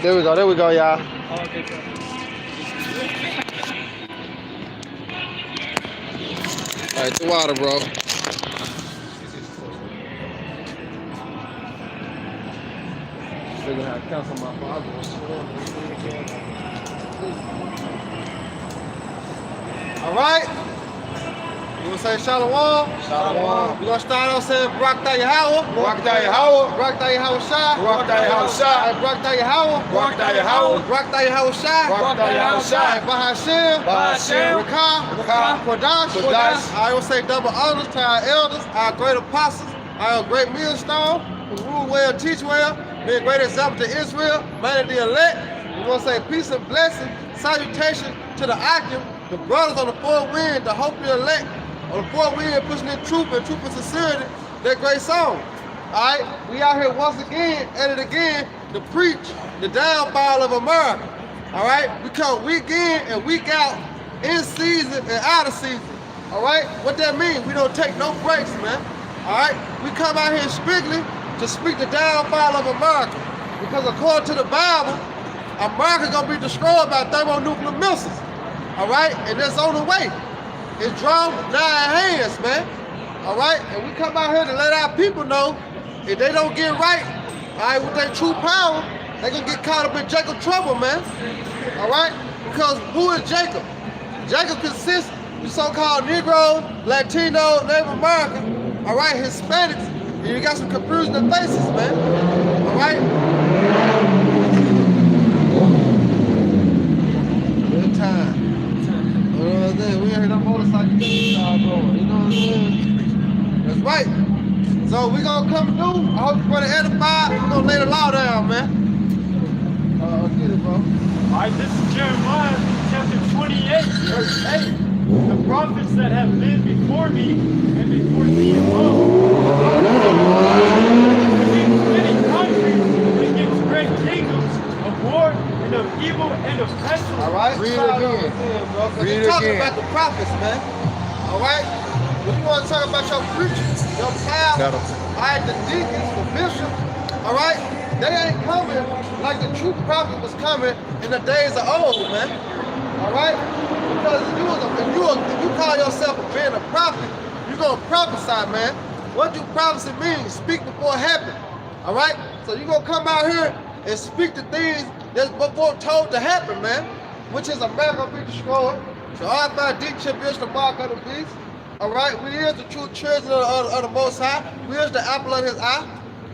There we go, y'all. Alright, the water, bro. Figure how to cancel my father. Alright. You wanna say Shalom? Shalom. We're gonna start off saying Barak Yahweh. Barak Yahweh. Barak Yahweh Shai. Barak Yahweh Shai. Barak Yahweh. Barak Yahweh. Barak Yahweh Shai. Barak Yahweh Shai. Bahashem. Bahashem. Rakah. Kodash. I will say double honors to our elders, our great apostles, our great millstone, who rule well, teach well, be a great example to Israel, man of the elect. We're gonna say peace and blessing, salutation to the Akim, the brothers on the fourth wind, the hope of the elect. On the fourth wind, pushing in truth and sincerity, that great song. All right, we out here once again, at it again, to preach the downfall of America. All right, we come week in and week out, in season and out of season. All right, what that means? We don't take no breaks, man. All right, we come out here strictly to speak the downfall of America, because according to the Bible, America gonna be destroyed by thermonuclear missiles. All right, and that's on the way. It's drawn with 9 hands, man. All right, and we come out here to let our people know if they don't get right, all right, with their true power, they gonna get caught up in Jacob trouble, man. All right, because who is Jacob? Jacob consists of so-called Negroes, Latinos, Native American, all right, Hispanics, and you got some confusion in faces, man. All right. Good time. You know what I'm saying? We ain't heard that motorcycle going. You know what I'm saying? That's right. So we gonna come through. I hope you're gonna edify. We're gonna lay the law down, man. Get it, bro. Alright, this is Jeremiah chapter 28, verse 8. The prophets that have been before me and before thee alone, against many countries and against great kingdoms of war and of evil and of pestilence. All right, Read it again. Read it talking about the prophets, man. All right, when you want to talk about your preachers, your pastors, all right, the deacons, the bishops, all right, they ain't coming like the true prophet was coming in the days of old, man. All right, because if you call yourself being a prophet, you gonna prophesy, man. What do prophecy mean? Speak before it happens. All right, so you gonna come out here and speak the things that's before told to happen, man, which is America be destroyed. So all by dictation is the mark of the beast. All right, we is the true children of the Most High. We is the apple of His eye.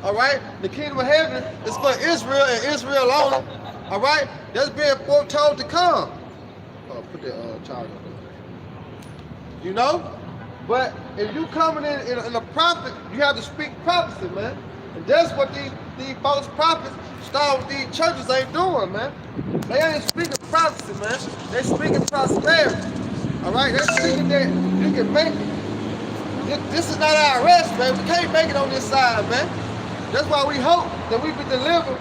All right, the kingdom of heaven is for Israel and Israel only. All right, that's being foretold to come. Put the charge on. You know, but if you coming in a prophet, you have to speak prophecy, man. And that's what these false prophets start with these churches ain't doing, man. They ain't speaking prophecy, man. They speaking prosperity. All right, they're speaking that you can make it. This is not our rest, man. We can't make it on this side, man. That's why we hope that we be delivered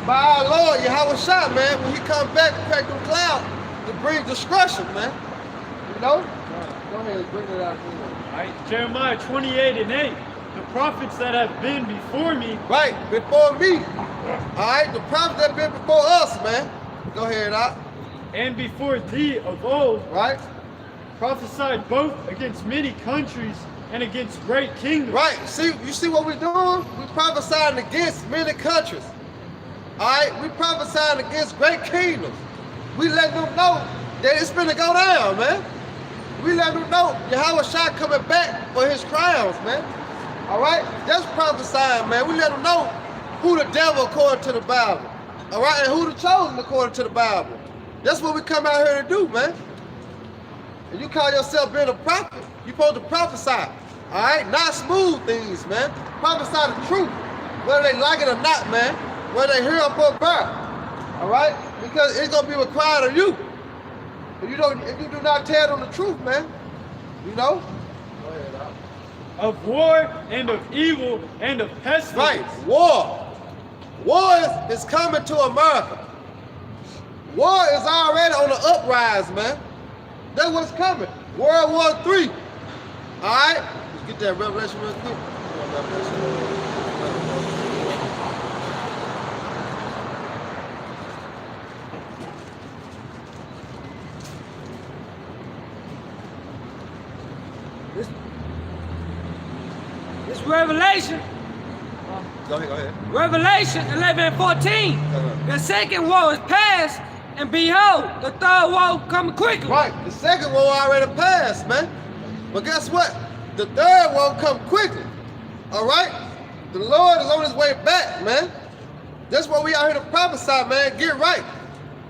by our Lord Yahweh Shai, man, when He come back to crack them clouds to bring destruction, man. You know? Go ahead, bring it out. Alright, Jeremiah 28 and 8. The prophets that have been before me. Right, before me. Alright, the prophets that have been before us, man. Go ahead, out. And before thee of old. Right. Prophesied both against many countries and against great kingdoms. Right, you see what we're doing? We're prophesying against many countries. Alright, we prophesying against great kingdoms. We let them know that it's finna go down, man. We let them know Yahweh Shai coming back for His crowns, man. All right, that's prophesying, man. We let them know who the devil according to the Bible. All right, and who the chosen according to the Bible. That's what we come out here to do, man. And you call yourself being a prophet, you're supposed to prophesy. All right, not smooth things, man. Prophesy the truth, whether they like it or not, man. Whether they hear or bear. All right, because it's gonna be required of you. If you do not tell them the truth, man, you know. Go ahead, of war and of evil and of pestilence. Right, war. War is coming to America. War is already on the uprise, man. That's what's coming. World War III. All right, let's get that revelation real quick. Revelation. Go ahead. Revelation 11:14. The second woe is past, and behold, the third woe coming quickly. Right, the second woe already passed, man. But guess what? The third woe come quickly. All right? The Lord is on his way back, man. That's what we out here to prophesy, man. Get right.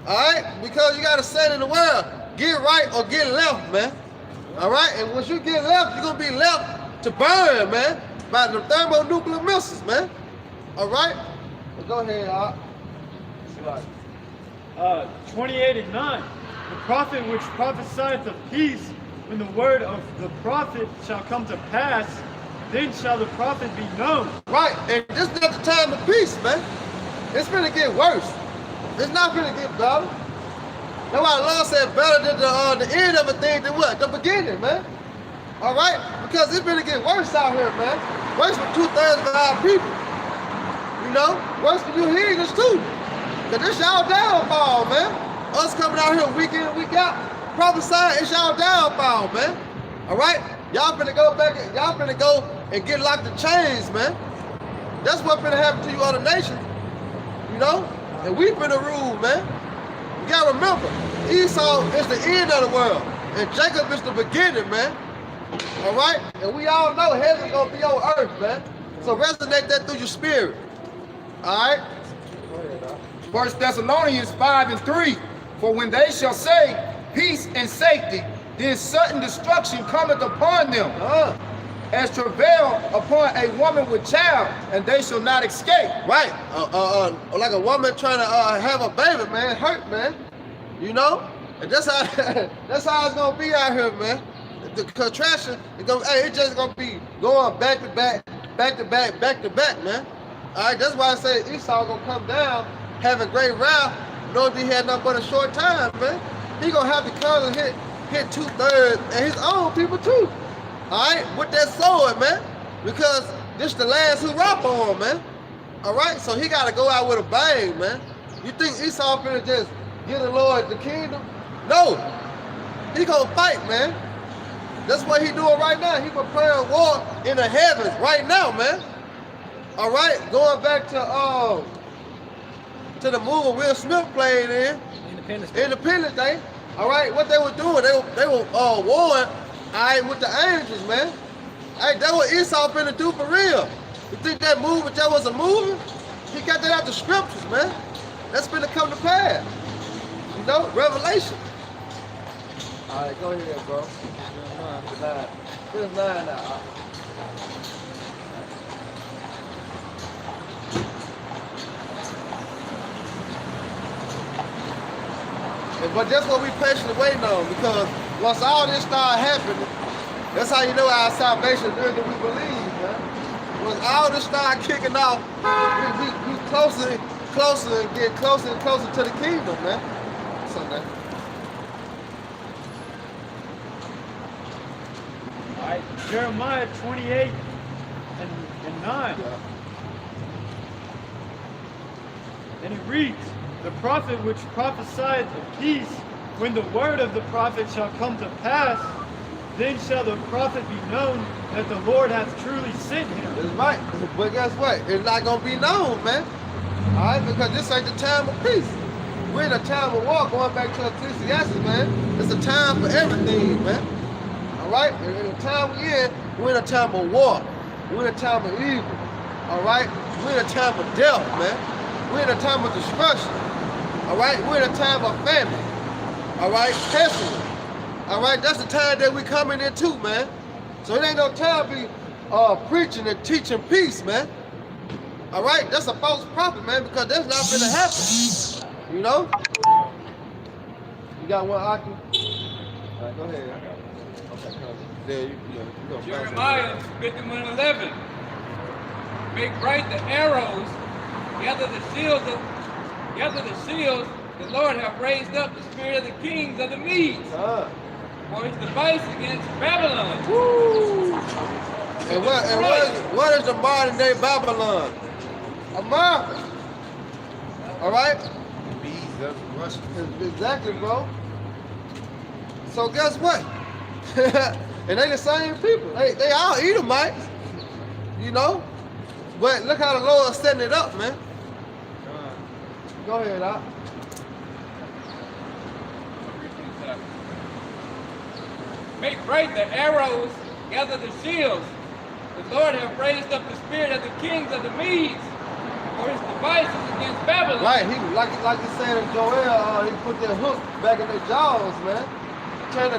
All right? Because you got to say in the world, get right or get left, man. All right? And once you get left, you're going to be left to burn, man, by the thermonuclear missiles, man. All right? Well, go ahead, Art. 28:9. The prophet which prophesieth of peace, when the word of the prophet shall come to pass, then shall the prophet be known. Right, and this is not the time of peace, man. It's gonna get worse. It's not gonna get better. That's why the Lord said better than the end of a thing than what? The beginning, man. All right? Because it's gonna get worse out here, man. Worse for 2/3 of our people. You know? Worse for you heathens too. Cause this y'all downfall, man. Us coming out here week in, week out, prophesying, it's y'all downfall, man. All right? Y'all finna go back, y'all finna go and get locked in chains, man. That's what's finna happen to you other nations. You know? And we finna rule, man. You gotta remember, Esau is the end of the world, and Jacob is the beginning, man. All right? And we all know heaven's gonna be on earth, man. So resonate that through your spirit. All right? 1 Thessalonians 5:3. For when they shall say peace and safety, then sudden destruction cometh upon them, as travail upon a woman with child, and they shall not escape. Right. Like a woman trying to have a baby, man. It hurt, man. You know? And that's how that's how it's gonna be out here, man. The contraction, it's just gonna be going back to back, back to back, back to back, man. All right, that's why I say Esau gonna come down, having great wrath, knowing he had nothing but a short time, man. He gonna have to come and hit 2/3 and his own people too. All right, with that sword, man, because this the last hurrah for him, man. All right, so he gotta go out with a bang, man. You think Esau finna just give the Lord the kingdom? No, he gonna fight, man. That's what he doing right now. He preparing war in the heavens right now, man. All right, going back to the movie Will Smith played in Independence Day. All right, what they were doing, they were warring, all right, with the angels, man. Hey, that's what Esau finna do for real. You think that movie that was a movie? He got that out the scriptures, man. That's finna come to pass. You know, Revelation. All right, go ahead, bro. Here's 9 now. But that's what we patiently waiting on, because once all this start happening, that's how you know our salvation is that we believe, man. Once all this start kicking off, we closer and get closer and closer to the kingdom, man. So that. All right, Jeremiah 28:9. Yeah. And it reads, the prophet which prophesieth of peace, when the word of the prophet shall come to pass, then shall the prophet be known that the Lord hath truly sent him. That's right. But guess what? It's not going to be known, man. All right? Because this ain't the time of peace. We're in a time of war, going back to Ecclesiastes, man. It's a time for everything, man. All right? And in the time we're in a time of war. We're in a time of evil. All right? We're in a time of death, man. We're in a time of destruction. All right? We're in a time of famine. All right? Pestilence. All right? That's the time that we're coming into, man. So it ain't no time to be preaching and teaching peace, man. All right? That's a false prophet, man, because that's not going to happen. You know? You got one, Aki? All right, go ahead. Okay, you Jeremiah 51:11. Make bright the arrows, gather the shields, the Lord hath raised up the spirit of the kings of the Medes. For his device against Babylon. Woo! And what is the modern day Babylon? America. All right? Exactly, bro. So guess what? And they the same people. They all Edomites. You know? But look how the Lord's setting it up, man. Go ahead, Doc. Make bright the arrows, gather the shields. The Lord hath raised up the spirit of the kings of the Medes for his devices against Babylon. Right, he like he said in Joel, he put that hook back in their jaws, man. Turn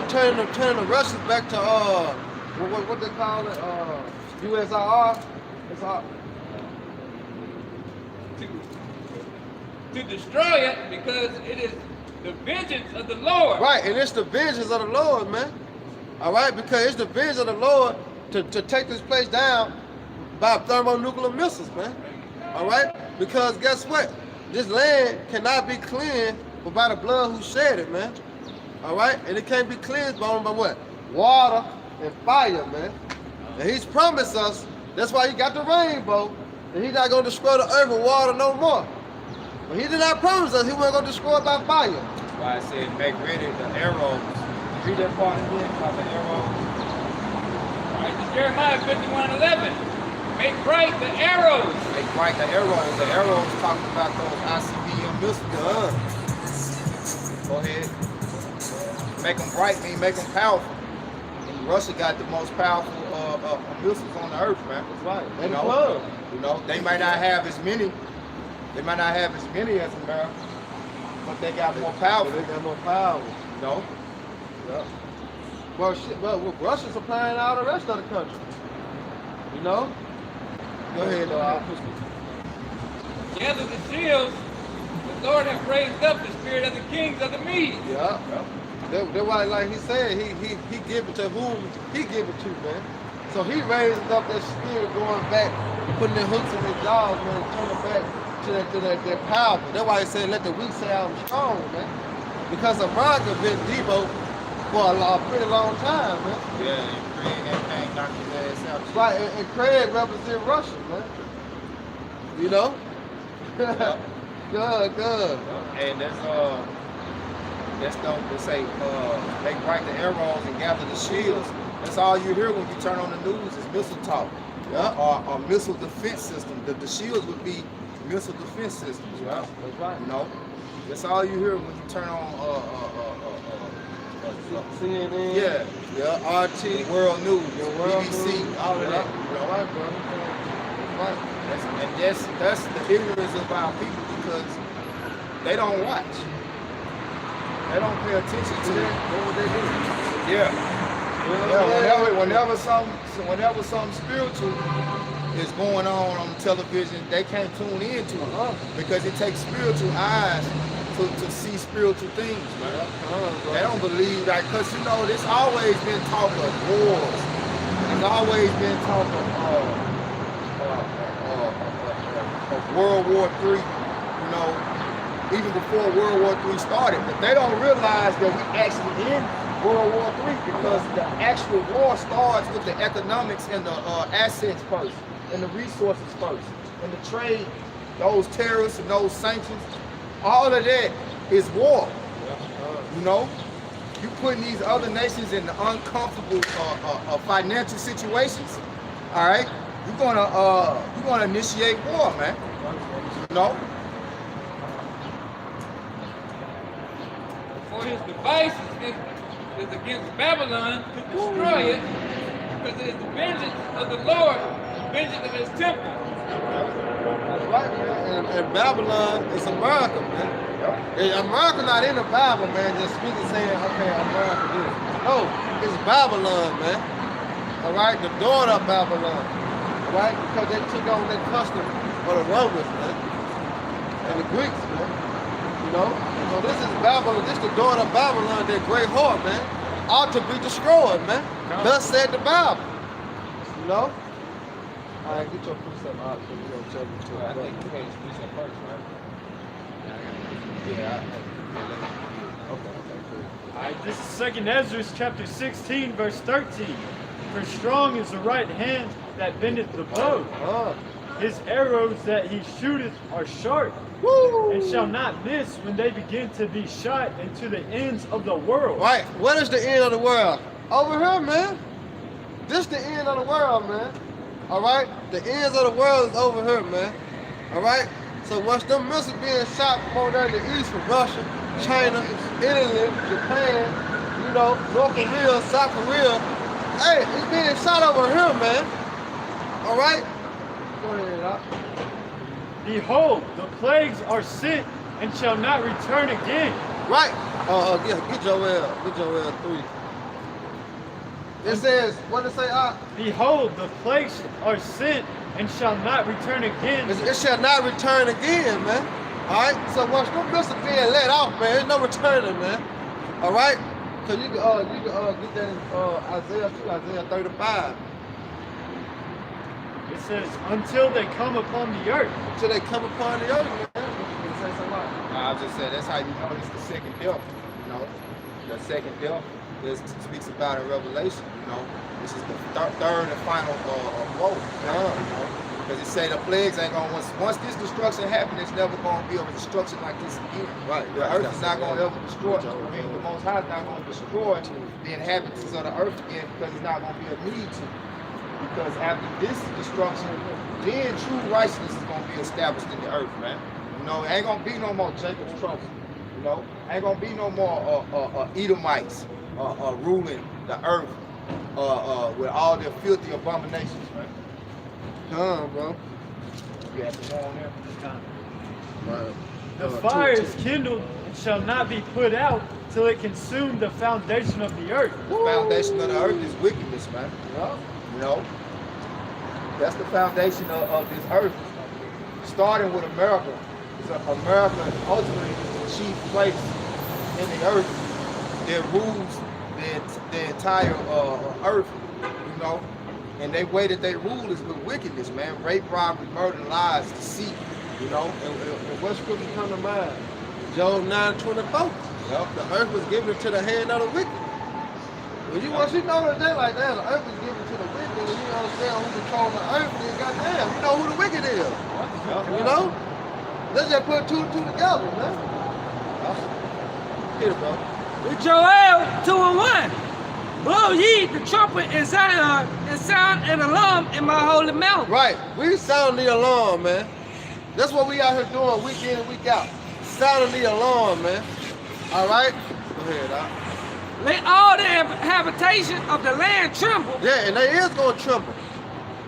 the Russians back to what they call it, USIR. It's to destroy it, because it is the vengeance of the Lord. Right, and it's the vengeance of the Lord, man. All right, because it's the vengeance of the Lord to take this place down by thermonuclear missiles, man. All right, because guess what? This land cannot be cleansed but by the blood who shed it, man. All right, and it can't be cleansed by what? Water and fire, man. And he's promised us, that's why he got the rainbow, that he's not going to destroy the earth with water no more. But he did not promise us he wasn't going to destroy it by fire. That's why I said make ready the arrows. Read that part again about the arrows. All right, this is Jeremiah 51:11. Make bright the arrows. Make bright the arrows. The arrows talking about those ICBM missiles. Go ahead. Make them bright mean make them powerful. And Russia got the most powerful missiles on the earth, man. That's right. You know, they might not have as many. They might not have as many as America, but they got more power. They got more power. You know? Yeah. Well, shit, but Russia's supplying all the rest of the country. You know? Go ahead, though. Gather the shields. The Lord hath raised up the spirit of the kings of the Medes. Yeah. That's why, like he said, he give it to whom he give it to, man. So he raised up that spirit going back, putting the hooks in their jaws, man, and turning back to their power. That's why he said, let the weak say I'm strong, man. Because America been Debo for a pretty long time, man. Yeah, and Craig ain't knocking his ass out. Right, and Craig represent Russia, man. You know? Good. And they say make bright the arrows and gather the shields. That's all you hear when you turn on the news is missile talk. Yeah. Or missile defense system. The shields would be missile defense systems, right? That's right. You know? That's all you hear when you turn on CNN. Yeah, RT, World News, BBC, News, all of that. You know? Right, bro. Right. That's the ignorance of our people, because they don't watch. They don't pay attention to it. What would they do? Yeah. Whenever something spiritual is going on television, they can't tune into it because it takes spiritual eyes to see spiritual things, man. They don't believe that, because you know, there's always been talk of wars. There's always been talk of World War III, you know, even before World War III started. But they don't realize that we actually in World War III, because the actual war starts with the economics and the assets first, and the resources first, and the trade, those tariffs and those sanctions. All of that is war. You know, you putting these other nations in uncomfortable financial situations. All right, you're gonna initiate war, man. You know. For his devices is against Babylon to destroy it, because it is the vengeance of the Lord, the vengeance of his temple. That's right, man. And Babylon is America, man. America not in the Bible, man, just speaking saying, okay, America is. No, it's Babylon, man. All right, the daughter of Babylon. All right, because they took on that custom for the Romans, man. And the Greeks, man. You know? So this is Babylon, this the daughter of Babylon, that great whore, man. Ought to be destroyed, man. Thus said the Bible. You know? All right, get your precept out. So we're gonna check it too. I think you can't speak at first, right? Yeah. Okay, cool. All right, this is 2 Ezra chapter 16, verse 13. For strong is the right hand that bendeth the bow. His arrows that he shooteth are sharp, and shall not miss when they begin to be shot into the ends of the world. Right, what is the end of the world? Over here, man. This the end of the world, man. all right? The ends of the world is over here, man. All right? So once them missiles being shot from over there in the east, from Russia, China, Italy, Japan, you know, North Korea, South Korea, hey, it's being shot over here, man. All right? Go ahead, Doc. Behold, the plagues are sent and shall not return again. Right. Get Joel 3. It says, what did it say? Behold, the plagues are sent and shall not return again. It shall not return again, man. All right. So once them missiles being let off, man, there's no returning, man. All right. So you can get that in Isaiah 35. It says, until they come upon the earth. Until they come upon the earth, man. You say something like I was just saying, that's how you know it's the second death. You know, the second death speaks about in Revelation. You know, this is the third and final woe. You know, because it say the plagues ain't gonna once this destruction happens, it's never gonna be a destruction like this again. Right. The earth is not gonna ever destroy. I mean, the Most High is not gonna destroy the inhabitants of the earth again because it's not gonna be a need to. Because after this destruction, then true righteousness is gonna be established in the earth, man. You know, it ain't gonna be no more Jacob's trouble. You know, ain't gonna be no more Edomites ruling the earth with all their filthy abominations, man. Come on, bro. You have to go on there. Right. The fire is kindled and shall not be put out till it consume the foundation of the earth. The foundation of the earth is wickedness, man. Yeah. You know, that's the foundation of this earth. Starting with America. America ultimately is the chief place in the earth that rules the entire earth, you know. And the way that they rule is with wickedness, man. Rape, robbery, murder, lies, deceit, you know. And what scripture come to mind? Job 9:24. Yep. The earth was given to the hand of the wicked. Once you know that like that, the earth is given to the wicked, and you understand who controls the earth, then goddamn, you know who the wicked is. You know? Let's just put two and two together, man. Get it, bro. With Joel 2:1. Blow ye the trumpet in Zion and sound an alarm in my holy mountain. Right. We sound the alarm, man. That's what we out here doing week in and week out. Sounding the alarm, man. All right? Go ahead, Doc. Let all the habitation of the land tremble. Yeah, and they is gonna tremble.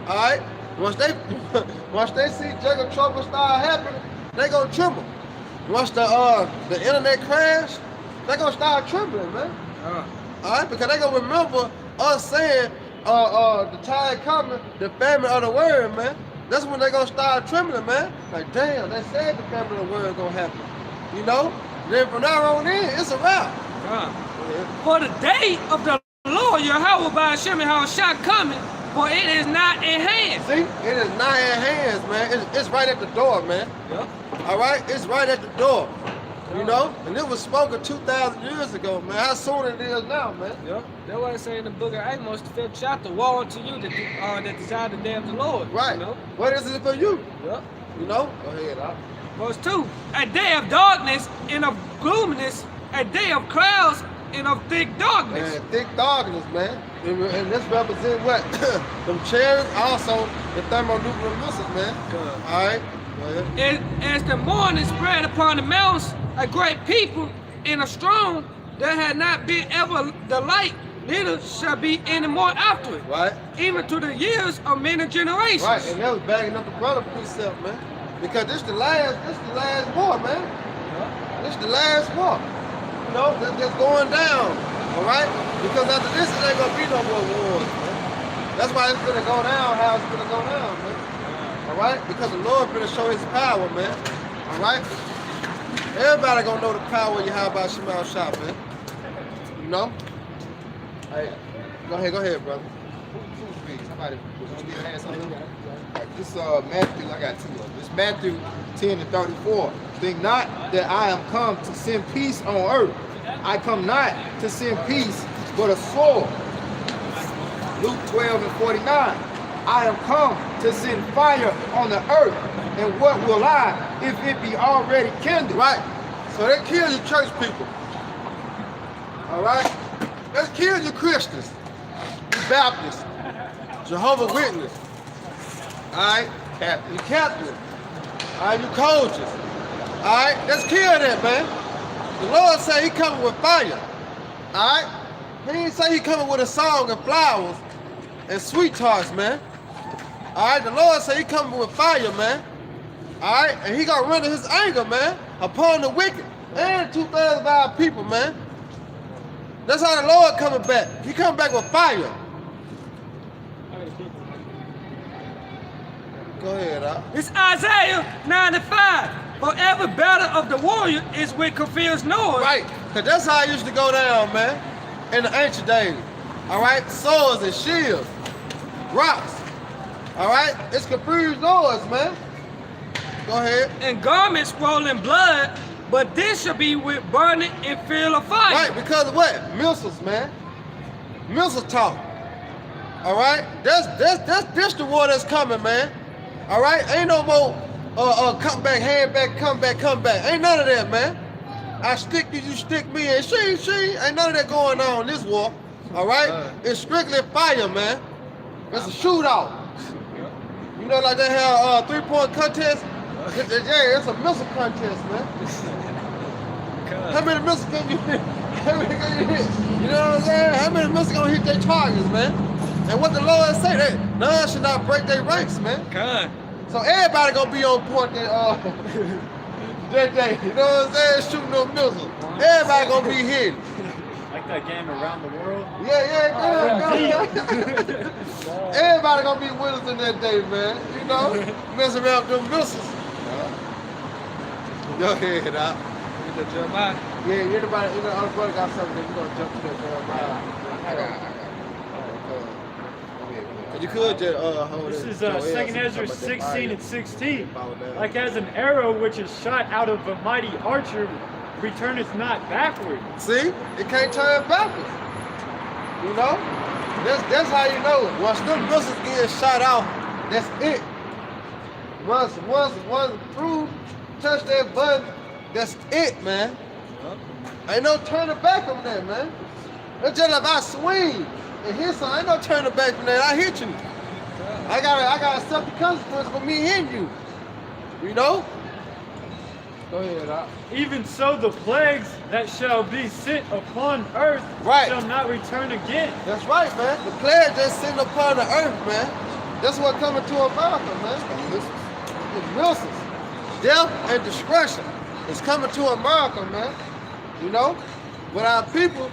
All right? Once they see Jacob trouble start happening, they gonna tremble. Once the internet crash, they gonna start trembling, man. All right, because they gonna remember us saying the time coming, the famine of the word, man. That's when they gonna start trembling, man. Like, damn, they said the famine of the word gonna happen. You know? Then from now on in, it's a wrap. For the day of the Lord Yahweh by Hashem shall coming, for it is not in hand. See, it is not in hands, man. It's right at the door, man. Yep. All right, it's right at the door. You know, and it was spoken 2,000 years ago, man. How soon it is now, man. Yep. That's why I say in the book of Amos, the 5th chapter, woe unto you that desire the day of the Lord. Right. You know? What is it for you? Yep. You know? Go ahead, Doc. Verse 2. A day of darkness and of gloominess, a day of clouds and of thick darkness. Man, thick darkness, man. And this represents what? Them chariots, also the thermonuclear missiles, man. All right. Go ahead. As the morning spread upon the mountains, a great people and a strong that had not been ever the light, neither shall be any more after it. Right. Even to the years of many generations. Right, and that was backing up the brother precept, man. Because this the last war, man. This the last war. You know, that's going down. All right? Because after this, it ain't gonna be no more wars, man. That's why it's gonna go down how it's gonna go down, man. All right? Because the Lord gonna show his power, man. All right? Everybody gonna know the power of Yahweh Shemal Shah, man. You know? Hey, go ahead, brother. Somebody still has something. This Matthew, I got two of them. It's Matthew 10:34. Think not that I am come to send peace on earth. I come not to send peace, but a sword. Luke 12:49. I am come to send fire on the earth, and what will I if it be already kindled? Right. So they kill you church people. All right? Let's kill you Christians, you Baptists, Jehovah's Witness. Alright? Captain. You captain. Alright, you coaches. Alright, let's kill that, man. The Lord said he coming with fire. Alright? He didn't say he coming with a song and flowers and sweet tarts, man. Alright, the Lord said he coming with fire, man. Alright, and he gonna render his anger, man, upon the wicked and 2/3 of our people, man. That's how the Lord coming back. He coming back with fire. Go ahead, It's Isaiah 95. For every battle of the warrior is with confused noise. Right, because that's how it used to go down, man, in the ancient days. All right, swords and shields, rocks. All right, it's confused noise, man. Go ahead. And garments rolling blood, but this shall be with burning and fuel of fire. Right, because of what? Missiles, man. Missile talk. All right, that's the war that's coming, man. All right, ain't no more come back, hand back, come back. Ain't none of that, man. I stick you, you stick me, and she. Ain't none of that going on in this war. All right, it's strictly fire, man. It's a shootout. You know, like they have 3-point contest. Yeah, it's a missile contest, man. How many missiles can you hit? How many can you hit? You know what I'm saying? How many missiles gonna hit their targets, man? And what the Lord say, that none should not break their ranks, man. So everybody gonna be on point that day. You know what I'm saying? Shooting no missiles. Everybody gonna be hit. Like that game Around the World? Yeah. Everybody gonna be winners in that day, man. You know? Messing around with them missiles. Go ahead, Doc. Jeremiah. Yeah, anybody, other brother got something that you gonna jump to that Jeremiah. I got. You could just hold This it. is 2nd Ezra 16 and 16. Like as an arrow which is shot out of a mighty archer, returneth not backward. See? It can't turn backwards. You know? That's how you know it. Once them missiles get shot out, that's it. Once approved, touch that button, that's it, man. Ain't no turning back from that, man. It's just like I swing and hit something. Ain't no turning back from that. I hit you. I gotta accept the consequence for me hitting you. You know? Go ahead, Doc. Even so, the plagues that shall be sent upon earth shall not return again. That's right, man. The plague just sitting upon the earth, man. That's what coming to America, man. It's missiles. Death and destruction is coming to America, man. You know? But our people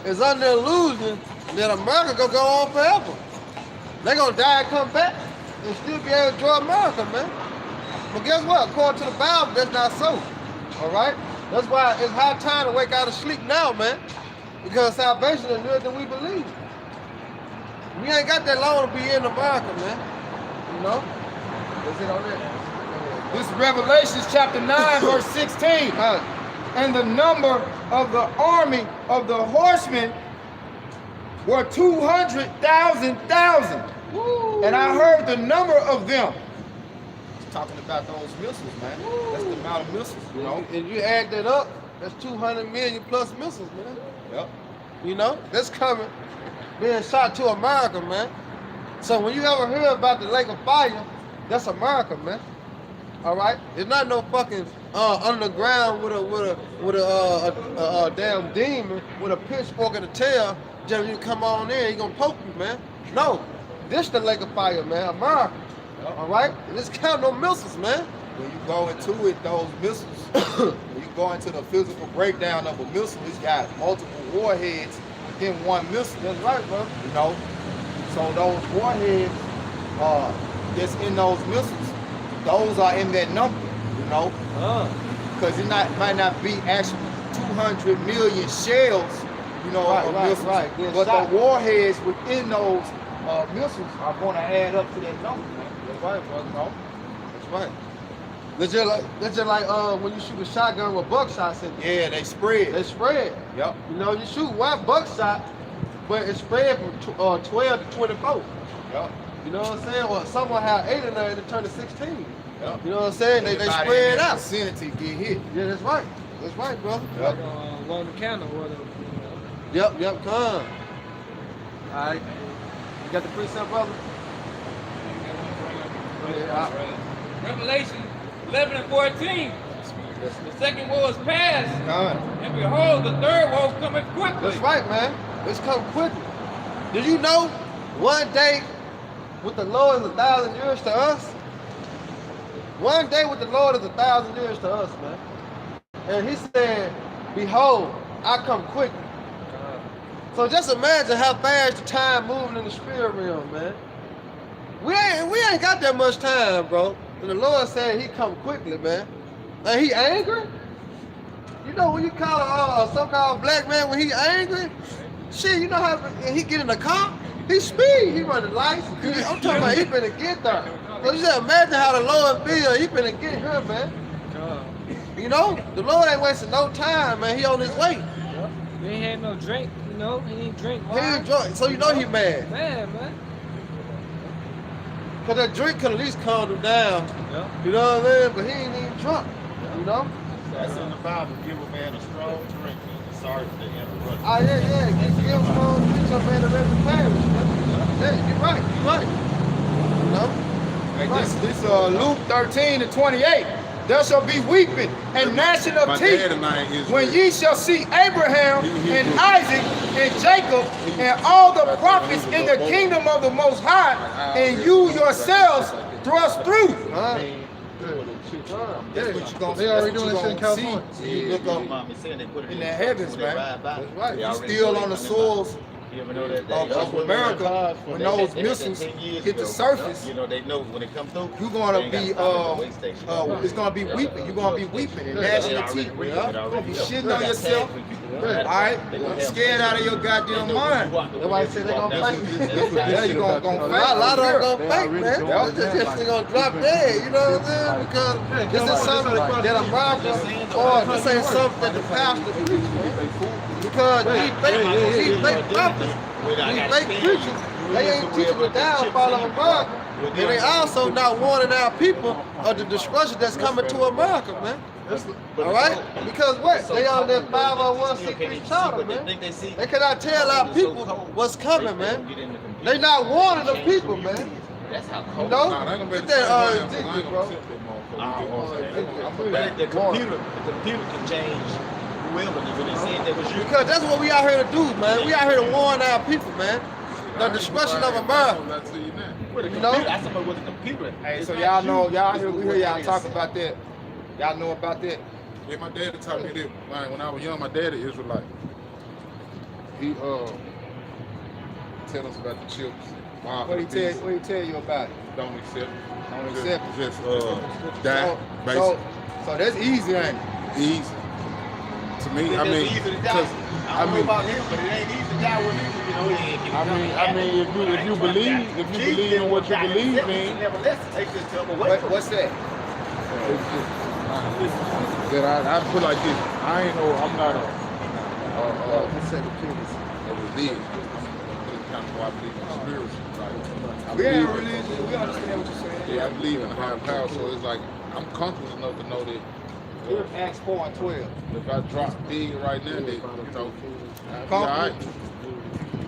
is under the illusion that America gonna go on forever. They gonna die and come back and still be able to enjoy America, man. But guess what? According to the Bible, that's not so. All right? That's why it's high time to wake out of sleep now, man. Because salvation is nearer than we believe. We ain't got that long to be in America, man. You know? That's it on that. This is Revelations chapter 9, verse 16. And the number of the army of the horsemen were 200,000. And I heard the number of them. It's talking about those missiles, man. That's the amount of missiles, you know. And you add that up, that's 200 million plus missiles, man. Yep. You know, that's coming, being shot to America, man. So when you ever hear about the lake of fire, that's America, man. All right, it's not no fucking underground with a damn demon with a pitchfork in the tail. Just you come on in, he gonna poke you, man. No, this the lake of fire, man. America. All right, and this count no missiles, man. When you go into it, those missiles, when you go into the physical breakdown of a missile, it's got multiple warheads within one missile. That's right, bro. You know, so those warheads that's in those missiles, those are in that number, you know, because it might not be actually 200 million shells, you know, of missiles, but the warheads within those missiles are going to add up to that number. That's right, brother. No, that's right. That's just like when you shoot a shotgun with buckshots in it. Yeah, they spread. They spread. Yep. You know, you shoot one buckshot, but it spread from 12 to 24. Yep. You know what I'm saying? Or someone had 8 in there and it turned to 16. Yep. You know what I'm saying? They spread out. Vicinity get hit. Yeah, that's right. That's right, brother. Yep. Roman candle, whatever. Yep, come. All right. You got the precept, brother? Revelation 11 and 14. The second woe is past, and behold, the third woe cometh quickly. That's right, man. It's come quickly. Did you know one day with the Lord is 1,000 years to us? One day with the Lord is 1,000 years to us, man. And he said, behold, I come quickly. So just imagine how fast the time moving in the spirit realm, man. We ain't got that much time, bro. And the Lord said he come quickly, man. And he angry? You know when you call a so-called black man when he angry? Shit, you know how he get in the car? He speed, he running lights. I'm talking about he finna get there. So you just imagine how the Lord feel, he finna get here, man. You know, the Lord ain't wasting no time, man. He on his way. He ain't had no drink, you know. He ain't drink He wine. ain't drunk, so you know he mad. Man. Cause that drink could at least calm him down. You know what I mean? But he ain't even drunk. You know? That's in the Bible. Give a man a strong drink. Sorry for the interruption. Oh yeah. Give him strong drink, your man the rest of the parish. Yeah, you're right. You know? This Luke 13 and 28. There shall be weeping and gnashing of teeth when ye shall see Abraham and Isaac and Jacob and all the prophets in the kingdom of the Most High, and you yourselves thrust through. That's what you're gonna see. They already doing this in California. You look up in the heavens, man. That's right. You're still on the soils of America. When those missiles hit the surface, you know they know when it comes through. you're gonna be it's gonna be weeping. You're gonna be weeping and gnashing your teeth. You're gonna be shitting on yourself. Alright? Scared out of your goddamn mind. Nobody said they gonna fight. Yeah, you're gonna A lot of them gonna fight, man. They gonna drop dead, you know what I'm saying? Because this is something that America, or this ain't something that the pastor preach, man. Because these fake prophets, these fake preachers, they ain't teaching the downfall of America. And they also not warning our people of the destruction that's coming to America, man. All right? Because what? They on that 501c3 charter, man. They cannot tell our people what's coming, man. They not warning the people, man. You know? Get that Ezekiel, bro. The computer can change whoever when they said that was you. Because that's what we out here to do, man. We out here to warn our people, man. The destruction of America. You know? That's somebody with a computer. Hey, so we hear y'all talk about that. Y'all know about that? Yeah, my daddy taught me that. When I was young, my daddy Israelite. He tell us about the chips. What he tell you about it? Don't accept. Don't accept it. Just die. So that's easy, ain't it? Easy. To me, I mean, easy to die. I don't know about him, but it ain't easy to die with him. You know, if you believe in what you believe in. Nevertheless, take this to him away. What's that? That I put like this. I ain't know. I'm not a religion. Kind of why I believe in spiritual. We ain't religious. We understand what you're saying. Yeah, I believe in a higher power. So it's like I'm comfortable enough to know that. Acts 4 and 12. If I drop big right now, that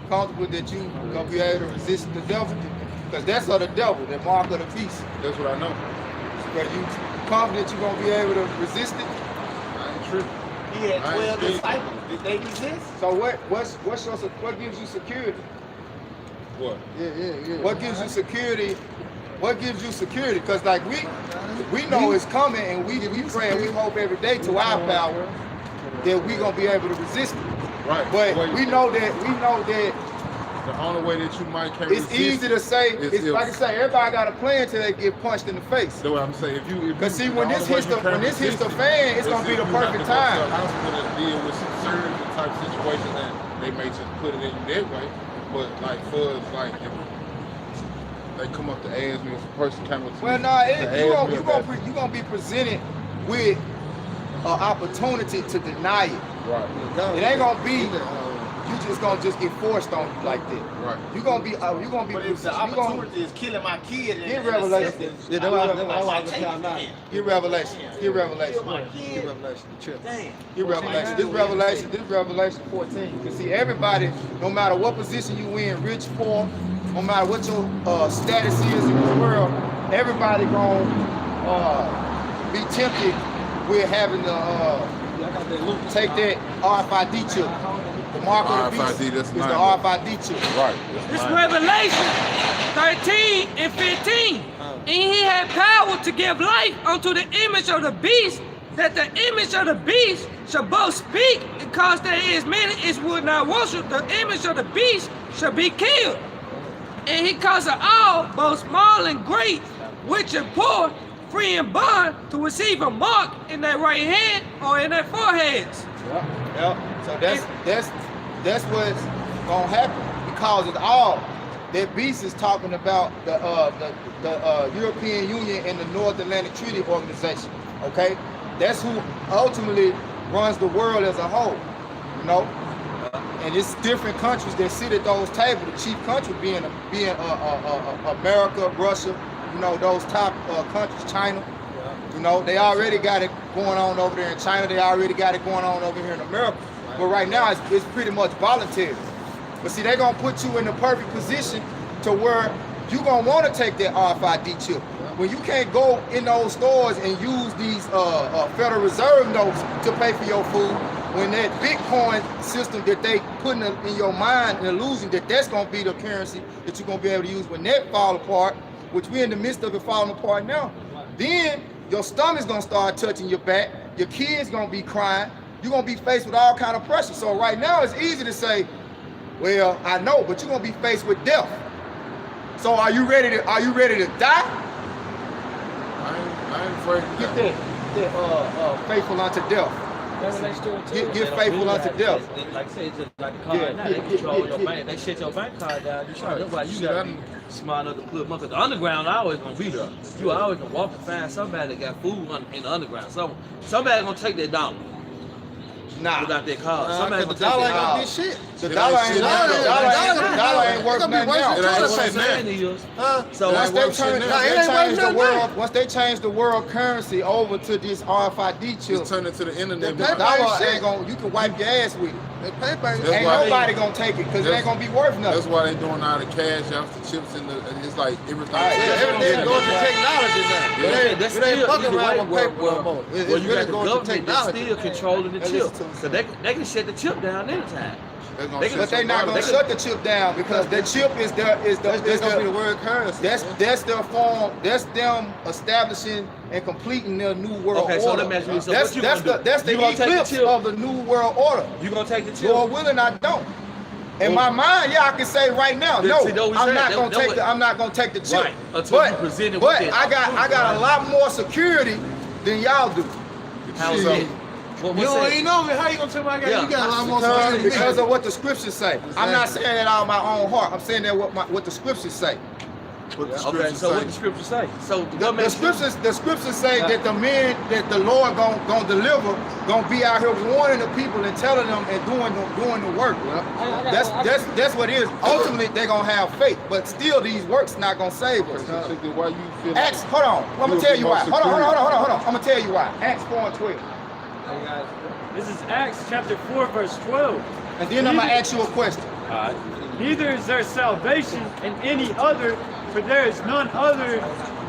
Comfortable that you gonna be able to resist the devil, because that's of the devil, the mark of the beast. That's what I know. But you confident you gonna be able to resist it? I ain't tripping. He had 12 disciples. Did they resist? So what gives you security? What? Yeah. What gives you security? What gives you security? Because like we know it's coming, and we pray and we hope every day to our power that we gonna be able to resist it. Right. But we know that the only way that you might can it's resist easy to say. It's if, like I say, everybody got a plan till they get punched in the face. That's what I'm saying. Because see, when this hits the fan, it's gonna be the perfect time. Hospital to deal with some surgery type situations, and they may just put it in that way. But like for us, like if they come up to ask me, if a person came up to Well, me, you're gonna be presented with an opportunity to deny it. right. It ain't gonna be you just gonna get forced on you like that. Right. You're gonna be But if the opportunity is killing my kid, Get revelation. Get revelation. Get revelation. This revelation 14. You can see everybody, no matter what position you in, rich, poor, no matter what your status is in this world, everybody gonna be tempted with having to take that RFID chip. The mark of the beast is the RFID chip. Right. It's Revelation 13 and 15. And he had power to give life unto the image of the beast, that the image of the beast shall both speak, because there is many which would not worship the image of the beast shall be killed. And he caused all, both small and great, rich and poor, free and bond, to receive a mark in their right hand or in their foreheads. Yep. So that's what's gonna happen, because it's all. That beast is talking about the European Union and the North Atlantic Treaty Organization. Okay, that's who ultimately runs the world as a whole. You know, and it's different countries that sit at those tables. The chief country being America, Russia. You know, those top countries, China. You know, they already got it going on over there in China. They already got it going on over here in America. But right now, it's pretty much voluntary. But see, they're gonna put you in the perfect position to where you're gonna want to take that RFID chip. When you can't go in those stores and use these Federal Reserve notes to pay for your food, when that Bitcoin system that they putting in your mind and illusion that that's gonna be the currency that you're gonna be able to use, when that fall apart, which we're in the midst of it falling apart now, then your stomach's gonna start touching your back, your kids gonna be crying, you're gonna be faced with all kind of pressure. So right now it's easy to say, well, I know, but you're gonna be faced with death. So are you ready to die? I ain't afraid to Get die. that faithful unto death. Get faithful unto death. Like I say, it's just like a card now. They control your bank. They shut your bank card down. You try. That's why you gotta be smart enough to put money. The underground always gonna be there. You always gonna walk and find somebody that got food in the underground. Somebody gonna take that dollar. Nah. Without their card. Nah, Somebody 'cause gonna the take dollar that ain't dollar. gonna be shit. The dollar ain't worth nothing now. It That's ain't what I'm worth saying is. So Once they worth shit change now. Nah, it ain't worth the nothing world, now. once they change the world currency over to this RFID chip, Just turn it to the internet. The the paper dollar ain't ain't gonna. You can wipe your ass with it. That paper ain't That's Ain't why nobody gonna take it because it ain't gonna be worth That's nothing. why they doing all the cash apps, the chips, and it's like everything. Right. Yeah, everything going to technology now. That's It ain't still fucking either way around with paper no more. It's well, you really got the going to government that's technology. still controlling the Now chip. listen to So they can shut the chip down anytime. They're gonna They shut can- But they your not body gonna down. shut the chip down because the chip is That's gonna be the word currency. that's their form. That's them establishing and completing their new world Okay, so order. let me ask you this. So that's what you that's gonna the do? that's the You gonna take the eclipse chip? of the new world order. You gonna take the chip? Lord willing, I don't. In my mind, yeah, I can say right now, Yeah, no, see, that what we I'm said. not That- gonna that take what- the I'm not gonna take the chip. Right, until you present it with but that I got a lot more security than y'all do. How is Shit. that? What You don't that? even know me. How you gonna tell me I got? Yeah. You got a lot more Because, security than because me. of what the scriptures say. I'm not saying that out of my own heart. I'm saying that what the scriptures say. What the Okay, scriptures so what say. the scriptures say? So The what makes you- scriptures say that the men that the Lord gonna deliver gonna be out here warning the people and telling them and doing the work. That's what it is. Ultimately, they're gonna have faith, but still these works not gonna save us. Why you feel Acts, hold on. I'm gonna tell you why. Hold on. I'm gonna tell you why. Acts 4:12. This is Acts chapter 4, verse 12. And then I'm gonna ask you a question. Neither is there salvation in any other, for there is none other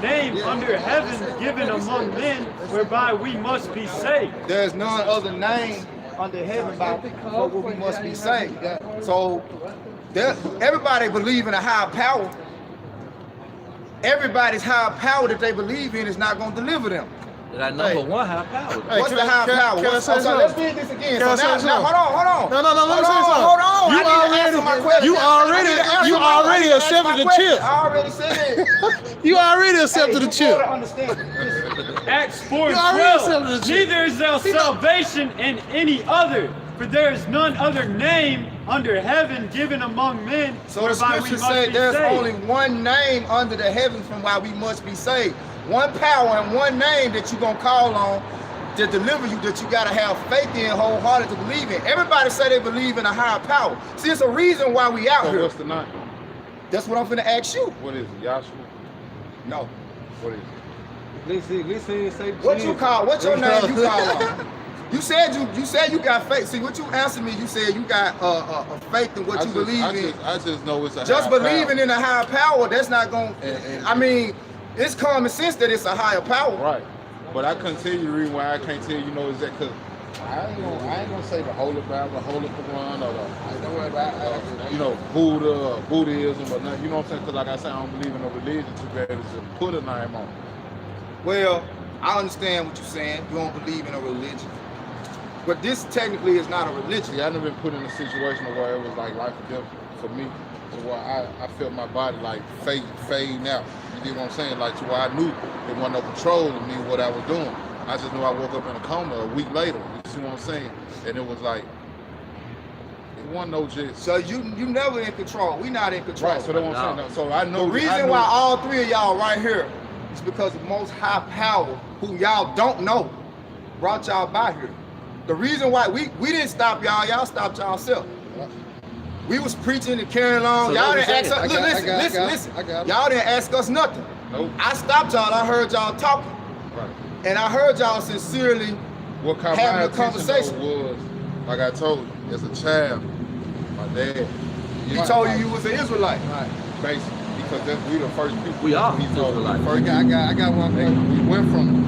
name under heaven given among men whereby we must be saved. There's none other name under heaven by what we must be saved. So everybody believe in a higher power. Everybody's higher power that they believe in is not going to deliver them. That number one high power. What's the higher power? can I say Let's something? read this again. Can I So say now, something? hold on. No, let me say something. Hold on. You I need to answer my question. you already accepted the chip. I already said it. You already accepted the You chip. gotta understand. Acts 4 You and already 12. accepted the chip. Neither is there salvation in any other, for there is none other name under heaven given among men So the whereby we scriptures must say be there's saved. only one name under the heavens from why we must be saved. One power and one name that you're going to call on to deliver you, that you got to have faith in, wholehearted to believe in. Everybody say they believe in a higher power. See, it's a reason why we out So here. what's the name? That's what I'm finna ask you. What is it? Yahshua? No. What is it? What you call? What's your name? You call on? You said you got faith. See, what you answered me, you said you got a faith in what you believe in. I just know it's a Just higher believing power. in a higher power, that's not going. And- I mean, It's common sense that it's a higher power. Right. But I couldn't tell you the reason why I can't tell you, is that because I ain't gonna say the Holy Bible, the Holy Quran, or the, Buddhism, or nothing. You know what I'm saying? Because like I said, I don't believe in a religion too bad as to put a name on it. Well, I understand what you're saying. You don't believe in a religion. But this technically is not a religion. See, I've never been put in a situation where it was like life or death for me. To where I felt my body like fading out. You get what I'm saying? Like to where I knew there wasn't no control of me, what I was doing. I just knew I woke up in a coma a week later. You see what I'm saying? And it was like, it wasn't no just. So you never in control. We not in control. Right, so that's what I'm saying. So I know. The reason why all three of y'all right here is because the most high power, who y'all don't know, brought y'all by here. The reason why we didn't stop y'all stopped y'allself. We was preaching and carrying on. So y'all didn't ask us. Listen. Y'all didn't ask us nothing. Nope. I stopped y'all. I heard y'all talking. Right. And I heard y'all sincerely what caught my having a attention conversation. was, like I told you, as a child, my dad. He told you was an Israelite. Right. Basically, because we the first people. We are he told us. I got one thing. We went from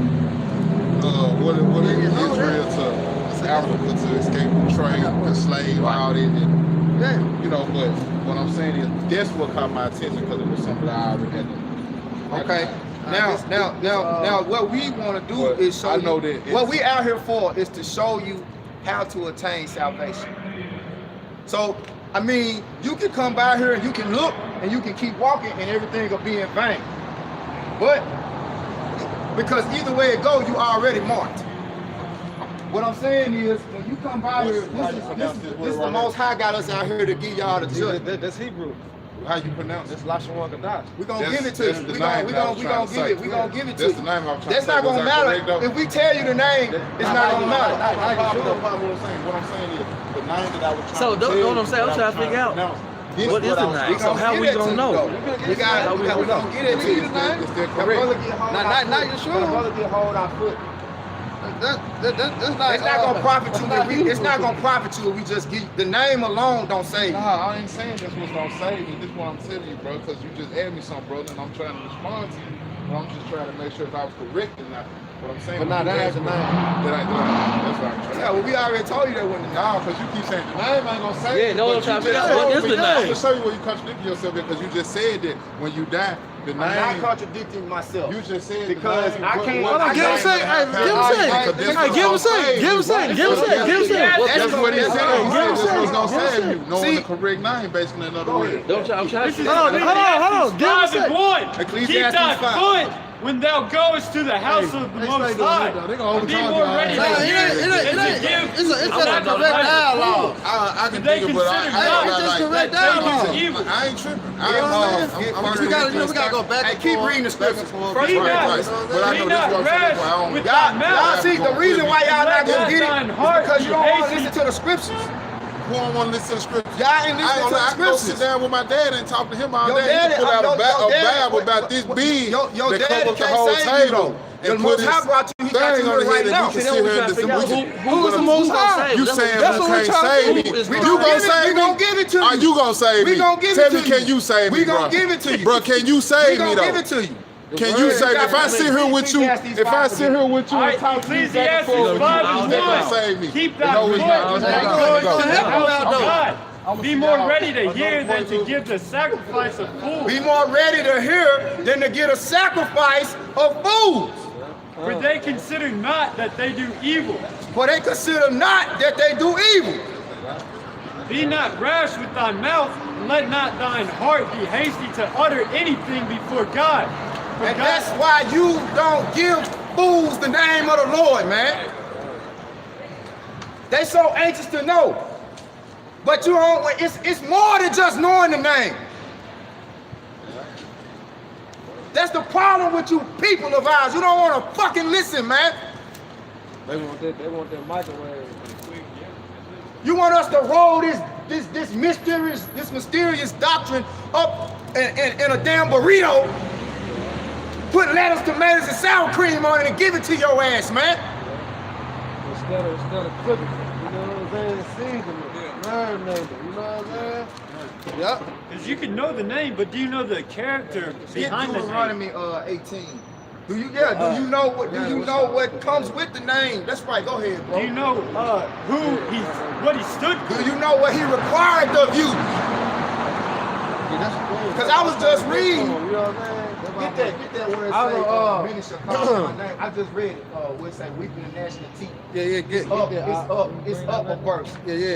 what is Israel to Africa to escape from trade, to slave, all that. Yeah. But what I'm saying is that's what caught my attention because it was something that I already had. Okay. Now, what we want to do is show you. What we out here for is to show you how to attain salvation. So, I mean, you can come by here and you can look and you can keep walking and everything will be in vain. But because either way it goes, you already marked. What I'm saying is, when you come by here, this is the Most High got us out here to give y'all the judgment. That's Hebrew. How you pronounce it? That's Lashon Kadash. We're gonna give it to you. We're gonna give it to That's you. the name I'm trying That's to not say. gonna matter. If we tell you the name, it's not gonna matter. What I'm saying is, the name that I was trying So, to know tell what I'm saying? I'm trying to figure out. What is the name? So how we gonna know? We gonna get it to you. It's still Not you sure. brother get hold our foot. That's not. It's not gonna profit you. It's not gonna profit you if we just give the name alone. Don't save you. Nah, I ain't saying that's what's gonna save me. This is what I'm telling you, bro, because you just asked me something, brother, and I'm trying to respond to you. But I'm just trying to make sure if I was correct or not. What I'm saying. But now that ain't the name. That ain't the name. That's right. Yeah, well, we already told you that when the Nah, because you keep saying the name ain't gonna save you. Yeah, no, I'm trying to figure out what is the name. I'm gonna show you where you contradicting yourself because you just said that when you die, the name. I'm not contradicting myself. You just said because I can't. Hold on, give him a second. Give him a second. That's what he said. That's what's gonna save you. Knowing See, the correct name, basically, in other words. I'm trying to Hold on. Give him a second. Keep thy foot when thou goest to the house of the Most High. Be more ready to hear and to give. It's a correct dialogue. I can dig it, but It's correct dialogue. I ain't tripping. We gotta go back. Hey, keep reading the scriptures. Be not rash with thy Y'all mouth. see the reason why y'all not gonna get Thine it heart because you don't want to be listen to the scriptures. Who don't want to listen to the scriptures? Y'all ain't listening to the I go sit scriptures. down with my dad and talk to him all Your day. daddy- He put out your a daddy- Bible about this big Your that daddy covers the can't whole save you, table. though. The Most High brought you. He got thing you on the right head now. that you can sit here and distinguish. Who is the Most High? You saying That's who what we're can't trying to save me? do. You gonna save me? We gonna give it to you. Are you gonna save me? We gonna give Tell it to me, can you save me, We bro? gonna give it to you. Bro, can you We save me gonna give though? it to you. Can you save me? If I sit here with you, Ecclesiastes 5 and talk to you back and forth, Ecclesiastes you 5:1. save me. Keep thy No, foot it's in not. the It's not. house Go. of God. Be more ready to hear than to give the sacrifice of fools. Be more ready to hear than to get a sacrifice of fools. For they consider not that they do evil. For they consider not that they do evil. Be not rash with thy mouth, and let not thine heart be hasty to utter anything before God. For And God, that's why you don't give fools the name of the Lord, man. They so anxious to know. But you don't, it's more than just knowing the name. That's the problem with you people of ours. You don't want to fucking listen, man. They want that microwave. You want us to roll this mysterious doctrine up in a damn burrito, put lettuce, tomatoes, and sour cream on it and give it to your ass, man. instead of cooking them. You know what I'm saying? Season them, marinate them. You know what I'm saying? Yep. Because you can know the name, but do you know the character behind the Deuteronomy name? 18. Do you know what? Do you know what comes with the name? That's right. Go ahead, bro. Do you know what he stood for? Do you know what he required of you? Because I was just reading. You know what I'm saying? Get that where it says, my name. I just read it. Where it say weeping the national teeth. It's up a verse.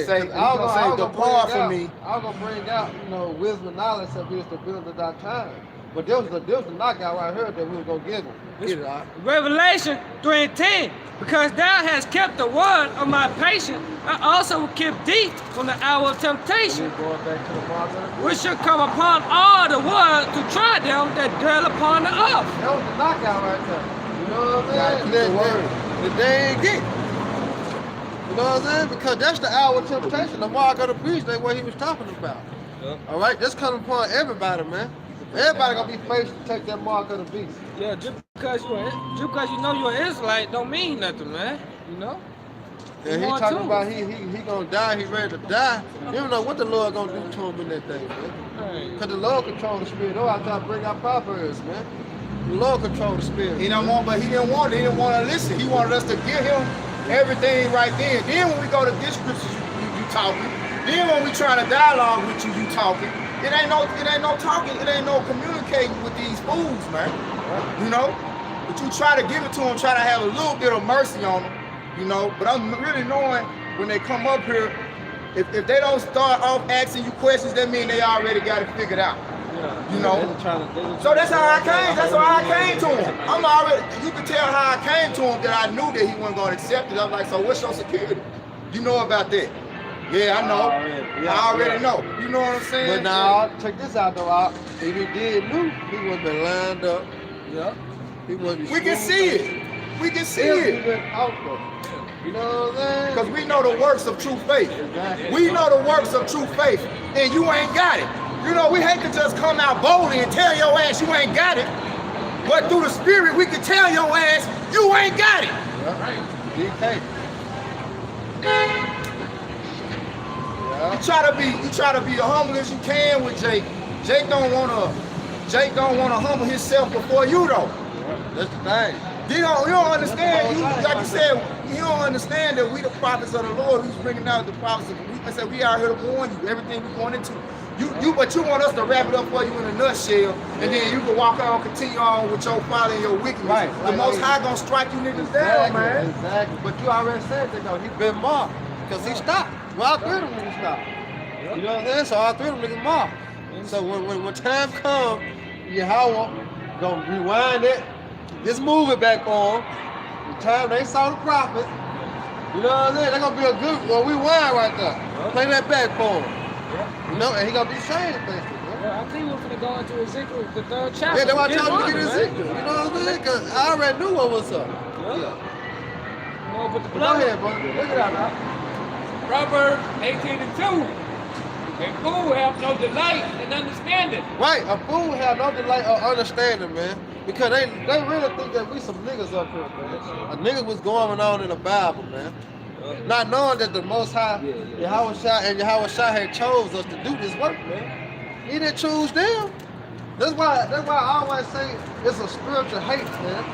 Say, I was gonna say, depart from me. I was gonna bring out, you know, wisdom and knowledge of this to build at that time. But there was a knockout right here that we was gonna get him. Get it out. Revelation 3:10. Because thou hast kept the word of my patience, I also will keep thee from the hour of temptation, Going back to the mark of the beast. which shall come upon all the world to try them that dwell upon the earth. That was the knockout right there. You know what I'm saying? That they ain't get. You know what I'm saying? Because that's the hour of temptation. The mark of the beast, that's what he was talking about. All right, that's coming upon everybody, man. Everybody gonna be faced to take that mark of the beast. Yeah, just because you know you're an Israelite don't mean nothing, man. You know? And he talking about he gonna die, he ready to die. You don't know what the Lord gonna do to him in that day, man. Because the Lord control the spirit. Oh, I try to bring out Proverbs, man. The Lord control the spirit. He didn't want to listen. He wanted us to give him everything right then. Then when we go to this scripture, you talking. Then when we try to dialogue with you, you talking. It ain't no talking, it ain't no communicating with these fools, man. You know? But you try to give it to them, try to have a little bit of mercy on them, you know. But I'm really knowing when they come up here, if they don't start off asking you questions, that means they already got it figured out. You know? So that's how I came. That's how I came to him. You can tell how I came to him that I knew that he wasn't going to accept it. I'm like, so what's your security? You know about that? Yeah, I know. I already know. You know what I'm saying? But now, check this out though. If he did knew, he wouldn't been lined up. Yeah. He wouldn't. We can see it. We can see it. He went out there. You know what I'm saying? Because we know the works of true faith. Exactly. We know the works of true faith, and you ain't got it. You know, we hate to just come out boldly and tell your ass you ain't got it. But through the spirit, we can tell your ass you ain't got it. DK. You try to be as humble as you can with Jake. Jake don't wanna humble himself before you though. That's the thing. You don't understand. Like you said, you don't understand that we the prophets of the Lord. Who's bringing out the prophets? I said we out here to warn you. Everything we're going into. But you want us to wrap it up for you in a nutshell, and then you can walk on, continue on with your folly and your wickedness. Right. The Most High gonna strike you niggas down, man. Exactly. But you already said that though. He been marked because he stopped. Well, all three of them niggas stopped. You know what I'm saying? So all three of them niggas marked. So when time comes, Yahweh gonna rewind it, just move it back on. The time they saw the prophet, you know what I'm saying? They're gonna be a good rewind right there. Play that back for him. You know, and he gonna be changed basically. Yeah, I think we're gonna go into Ezekiel, the 3rd chapter. Yeah, that's why I told you to get Ezekiel. You know what I'm saying? Because I already knew what was up. No, but the Go blood. ahead, bro. Look at that now. Proverbs 18:2. A fool have no delight in understanding. Right, a fool have no delight or understanding, man. Because they really think that we some niggas up here, man. A nigga was going on in the Bible, man. Not knowing that the Most High, Yahweh Shai had chose us to do this work, man. He didn't choose them. That's why I always say it's a spiritual hate, man.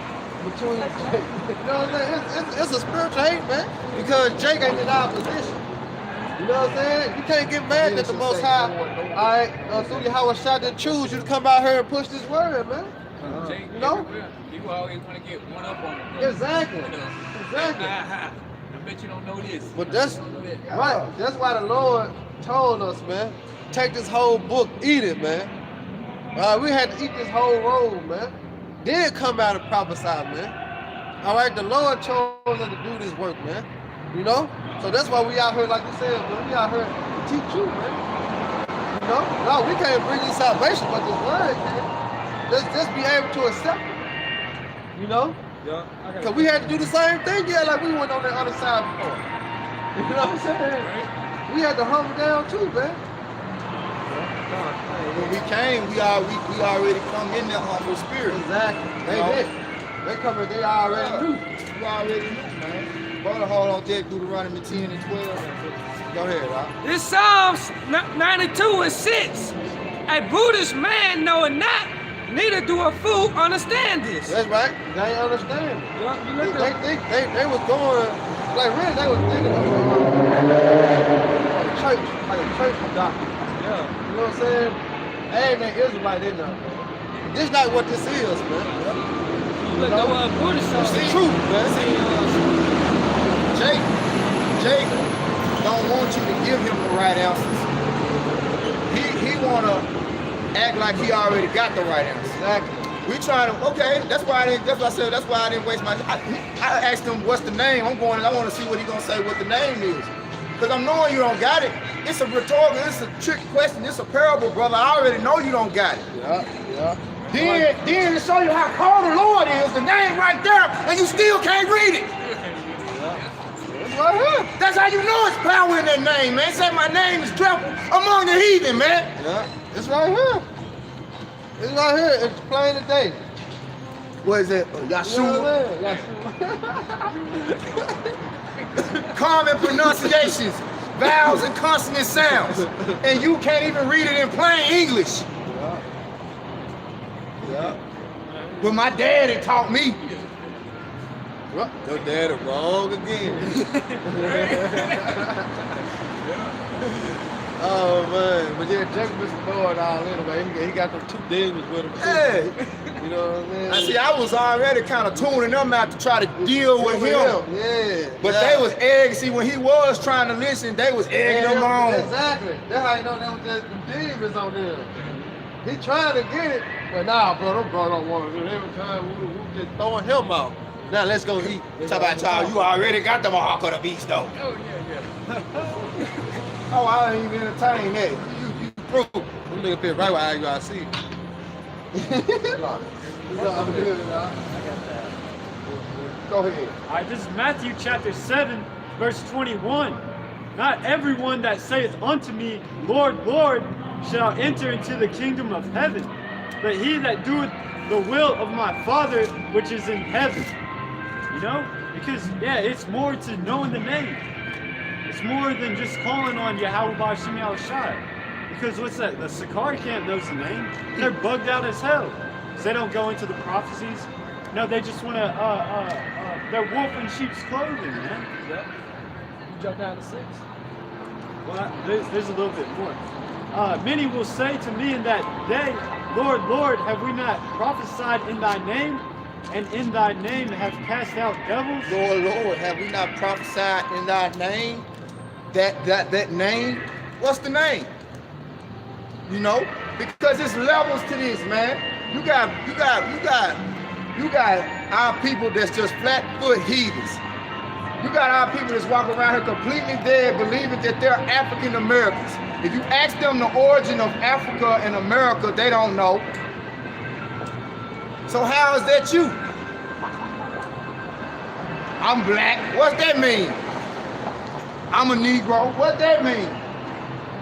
Between Jake. You know what I'm saying? It's a spiritual hate, man. Because Jake ain't in our position. You know what I'm saying? You can't get mad that the Most High, alright, through Yahweh Shai didn't choose you to come out here and push this word, man. You know? People always want to get one up on them. Exactly. I bet you don't know this. But that's right. That's why the Lord told us, man, take this whole book, eat it, man. We had to eat this whole roll, man. Then come out and prophesy, man. All right, the Lord chose us to do this work, man. You know? So that's why we out here, like you said, man, we out here to teach you, man. You know? No, we can't bring you salvation, but this word can. Let's just be able to accept it. You know? Yeah. Because we had to do the same thing, like we went on the other side before. You know what I'm saying? We had to humble down too, man. When we came, we already come in that humble spirit. Exactly. They did. They come in, they already knew. You already knew, man. Brother, hold on, Jake, Deuteronomy 10 and 12. Go ahead, Rob. This Psalms 92 and 6. A Buddhist man knoweth not, neither do a fool understand this. That's right. They ain't understand it. Yeah, you look at- They was going, like really, they was thinking of church, like a church doctrine. Yeah. You know what I'm saying? Hey, man, Israelite, they know. This not what this is, man. You look at what Buddhist It's the say. truth, man. Jake don't want you to give him the right answers. He wanna act like he already got the right answer. Exactly. We trying to, okay, that's why I didn't waste my time. I asked him what's the name. I want to see what he gonna say what the name is. Because I'm knowing you don't got it. It's a rhetorical, it's a trick question, it's a parable, brother. I already know you don't got it. Yeah. Then to show you how cold the Lord is, the name right there, and you still can't read it. It's right here. That's how you know it's power in that name, man. Say my name is dreadful among the heathen, man. Yeah. It's right here. It's right here. It's plain as day. What is it? Yahshua. Common pronunciations, vowels and consonant sounds, and you can't even read it in plain English. Yeah. But my daddy taught me. Your daddy wrong again. Oh man, but yeah, Jacob is Lord all in, man. He got them 2 demons with him. Hey. You know what I mean? I see, I was already kind of tuning them out to try to deal with him. Yeah. But they was egging. See, when he was trying to listen, they was egging him on. Exactly. That's how you know them demons on there. He trying to get it, but nah, bro, them bro don't want to do it. Every time we just throwing him out. Now let's go eat. Talk about y'all, you already got the mark of the beast, though. Oh yeah. Oh, I ain't even entertain that. You prove. Them nigga fit right where I see it. Go ahead. All right, this is Matthew chapter 7, verse 21. Not everyone that saith unto me, Lord, Lord, shall enter into the kingdom of heaven, but he that doeth the will of my Father which is in heaven. You know? Because, yeah, it's more to knowing the name. It's more than just calling on Yahweh B'Shem Yahushai. Because what's that? The Sakari camp knows the name. They're bugged out as hell. So they don't go into the prophecies. No, they just want to, they're wolf in sheep's clothing, man. Yeah. You jump down to 6. Well, there's a little bit more. Many will say to me in that day, Lord, Lord, have we not prophesied in thy name? And in thy name have cast out devils? Lord, Lord, have we not prophesied in thy name? That name? What's the name? You know? Because it's levels to this, man. You got our people that's just flat-foot heathens. You got our people that's walking around here completely dead, believing that they're African Americans. If you ask them the origin of Africa and America, they don't know. So how is that you? I'm black. What's that mean? I'm a Negro. What that mean?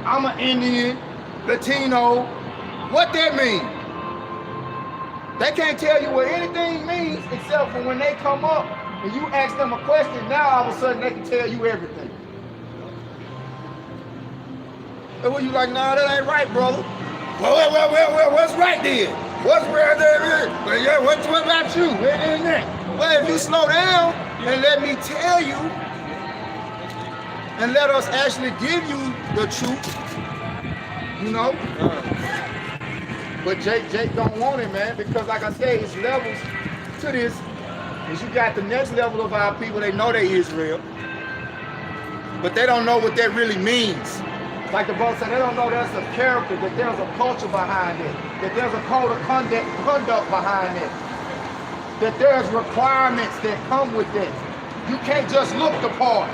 I'm an Indian, Latino. What that mean? They can't tell you what anything means except for when they come up and you ask them a question, now all of a sudden they can tell you everything. And when you like, nah, that ain't right, brother. Well, what's right then? What's where there is? Well, yeah, what about you? Well, if you slow down and let me tell you, and let us actually give you the truth, you know? But Jake don't want it, man, because like I said, it's levels to this. Is you got the next level of our people, they know they Israel, but they don't know what that really means. Like the brother said, they don't know there's a character, that there's a culture behind it, that there's a code of conduct behind it, that there's requirements that come with it. You can't just look the part.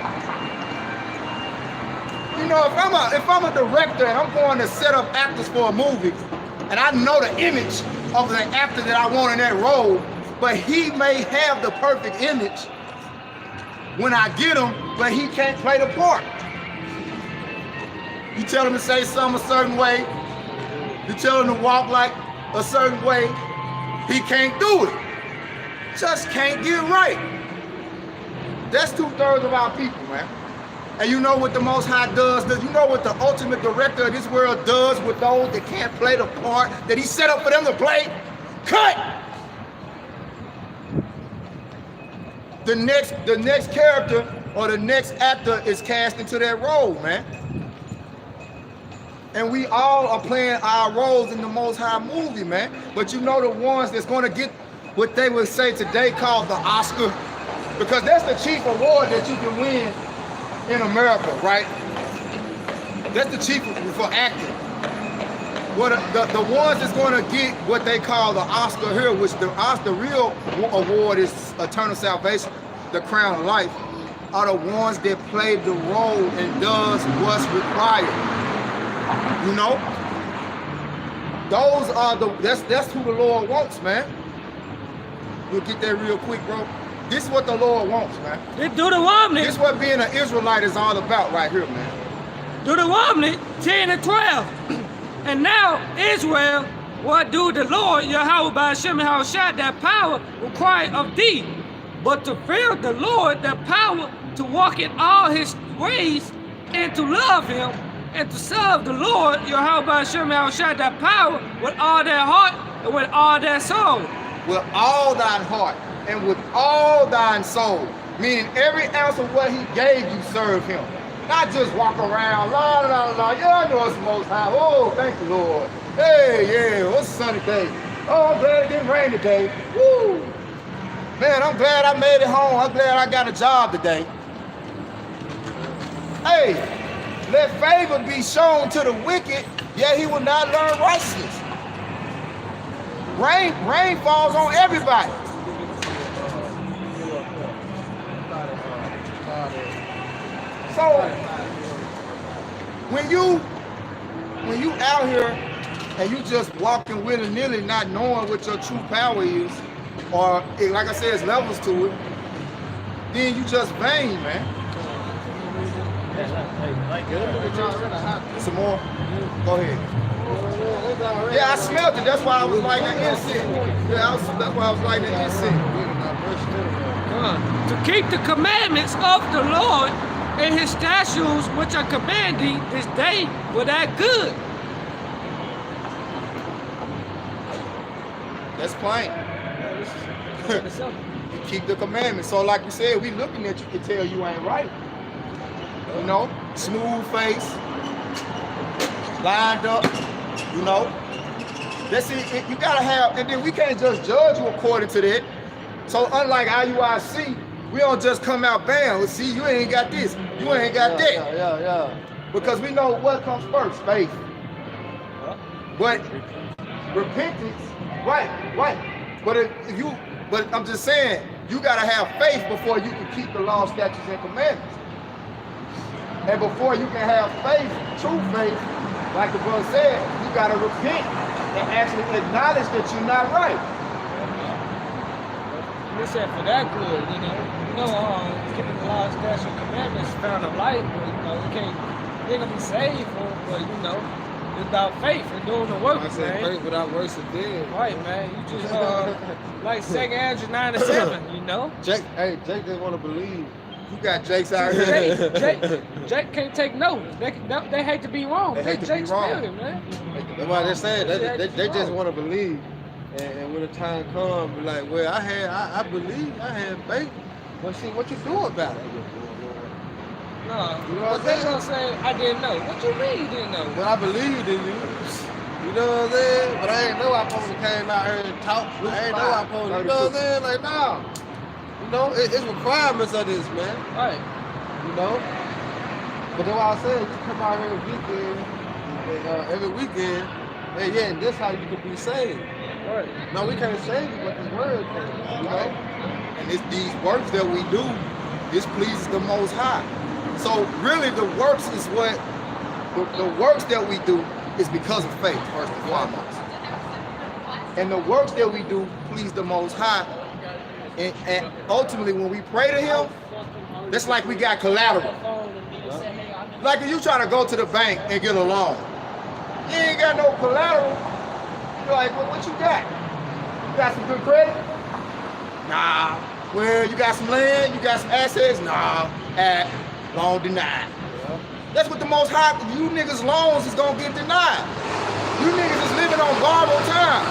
You know, if I'm a director and I'm going to set up actors for a movie, and I know the image of the actor that I want in that role, but he may have the perfect image when I get him, but he can't play the part. You tell him to say something a certain way, you tell him to walk like a certain way, he can't do it. Just can't get right. That's 2/3 of our people, man. And you know what the Most High does? You know what the ultimate director of this world does with those that can't play the part that he set up for them to play? Cut! The next character or the next actor is cast into that role, man. And we all are playing our roles in the Most High movie, man. But you know the ones that's gonna get what they would say today called the Oscar, because that's the chief award that you can win in America, right? That's the chief for acting. What the ones that's gonna get what they call the Oscar here, which the real award is eternal salvation, the crown of life, are the ones that play the role and does what's required. You know? Those are that's who the Lord wants, man. You'll get that real quick, bro. This is what the Lord wants, man. Deuteronomy. This is what being an Israelite is all about right here, man. Deuteronomy 10 and 12. And now, Israel, what do the Lord, Yahweh by Hashem Yahushua, that power require of thee, but to fear the Lord, that power to walk in all his ways, and to love him, and to serve the Lord, Yahweh by Hashem Yahushua, that power with all their heart and with all their soul. With all thine heart and with all thine soul, meaning every ounce of what he gave you, serve him. Not just walk around, la la la, yeah, I know it's the Most High. Oh, thank you, Lord. Hey, yeah, what's a sunny day? Oh, I'm glad it didn't rain today. Woo! Man, I'm glad I made it home. I'm glad I got a job today. Hey, let favor be shown to the wicked, yet he will not learn righteousness. Rain falls on everybody. So when you out here and you just walking willy-nilly, not knowing what your true power is, or like I said, it's levels to it, then you just vain, man. Some more? Go ahead. Yeah, I smelled it. That's why I was like an incense. Yeah, that's why I was like an incense. To keep the commandments of the Lord and his statutes which are commanding this day for that good. That's plain. You keep the commandments. So like you said, we looking at you can tell you ain't right. You know, smooth face, lined up, you know. That's it. You gotta have, and then we can't just judge you according to that. So unlike IUIC, we don't just come out, bam, see, you ain't got this, you ain't got that. Yeah. Because we know what comes first, faith. But repentance, right. But I'm just saying, you gotta have faith before you can keep the law, statutes, and commandments. And before you can have faith, true faith, like the brother said, you gotta repent and actually acknowledge that you're not right. They said for that good, keeping the law, statutes, and commandments found of life, but you ain't gonna be saved but it's about faith and doing the work, I said faith without works is dead. Right, man. You just like 2 Andrew 9 and 7, Jake just want to believe. You got Jake's out here. Jake can't take notice. They hate to be wrong. They hate to Jake's be wrong. spirit, man. That's why they're saying they just want to believe. And when the time comes, be like, well, I believe, I had faith. But see, what you do about it? No, you know but they gonna say, I didn't know. What you mean you didn't know? But I believed in you. You know what I'm saying? But I ain't know I supposed to came out here and talk. I ain't know I supposed to, you know what I'm saying? Like, nah. You know, it's requirements of this, man. Right. You know? But that's why I said, you come out here every weekend, and yeah, and this how you can be saved. Right. No, we can't save you, but the word can, you know? And it's these works that we do, this pleases the Most High. So really the works is what, the works that we do is because of faith, first and foremost. And the works that we do please the Most High. And ultimately when we pray to him, that's like we got collateral. Like if you try to go to the bank and get a loan, you ain't got no collateral. You're like, well, what you got? You got some good credit? Nah. Well, you got some land, you got some assets. Nah, loan denied. That's what the Most High, you niggas' loans is gonna get denied. You niggas is living on borrowed time.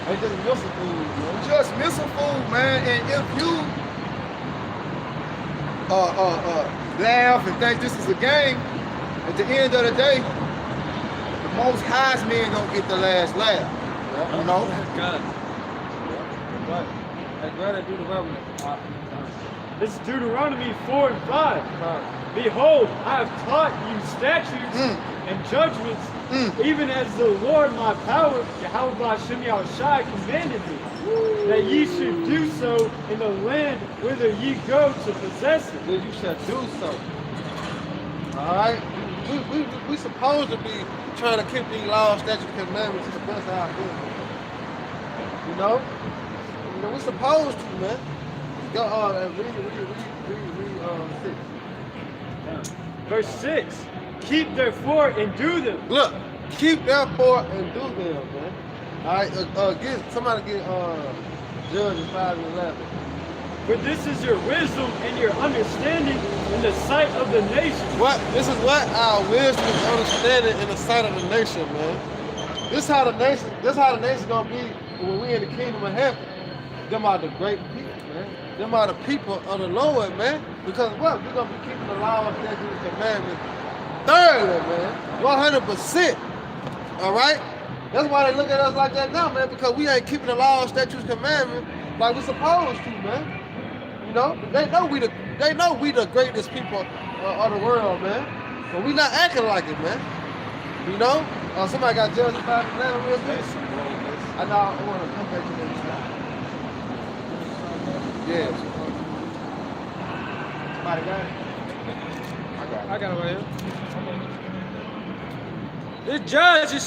They just missing food, man. Just missing food, man. And if you laugh and think this is a game, at the end of the day, the Most High's men gonna get the last laugh. You know? God. Hey, go ahead and do the revenue. This is Deuteronomy 4 and 5. Behold, I have taught you statutes and judgments, even as the Lord my power, Yahweh Ba'Shem Yahushai, commanded me, that ye should do so in the land whither ye go to possess it. Then you shall do so. Alright? We supposed to be trying to keep these laws, statutes, and commandments to the best of our ability. You know? We supposed to, man. Go read 6. Verse 6. Keep therefore and do them. Look, keep therefore and do them, man. Alright, somebody get Judges 5 and 11. For this is your wisdom and your understanding in the sight of the nations. What? This is what our wisdom and understanding in the sight of the nation, man. This how the nation gonna be when we in the kingdom of heaven. Them are the great people, man. Them are the people of the Lord, man. Because what? We're gonna be keeping the law, statutes, and commandments thoroughly, man. 100%. Alright? That's why they look at us like that now, man, because we ain't keeping the law, statutes, commandments like we're supposed to, man. You know? They know we the greatest people of the world, man. But we not acting like it, man. You know? Somebody got Judges 5 and 11 real quick. I know I want to come back to that. Yeah. Somebody got it? I got it right here. This Judges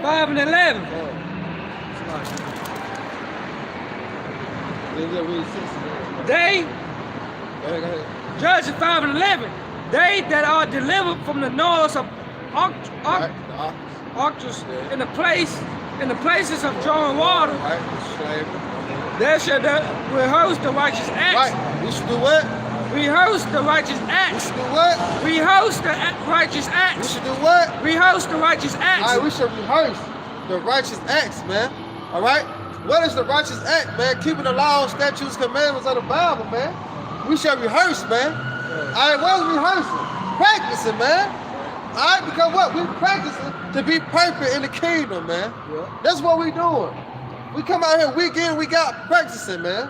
5 and 11. They, Judges 5 and 11, they that are delivered from the noise of Arcturus in the places of drawing water, they shall rehearse the righteous acts. Right. We should do what? Rehearse the righteous We acts. should do what? Rehearse the righteous We acts. should do what? Rehearse the righteous acts. All right, we should rehearse the righteous acts, man. All right? What is the righteous act, man? Keeping the laws, statutes, commandments of the Bible, man. We should rehearse, man. All right, what is rehearsing? Practicing, man. All right, because what? We practicing to be perfect in the kingdom, man. That's what we doing. We come out here week in, we got practicing, man.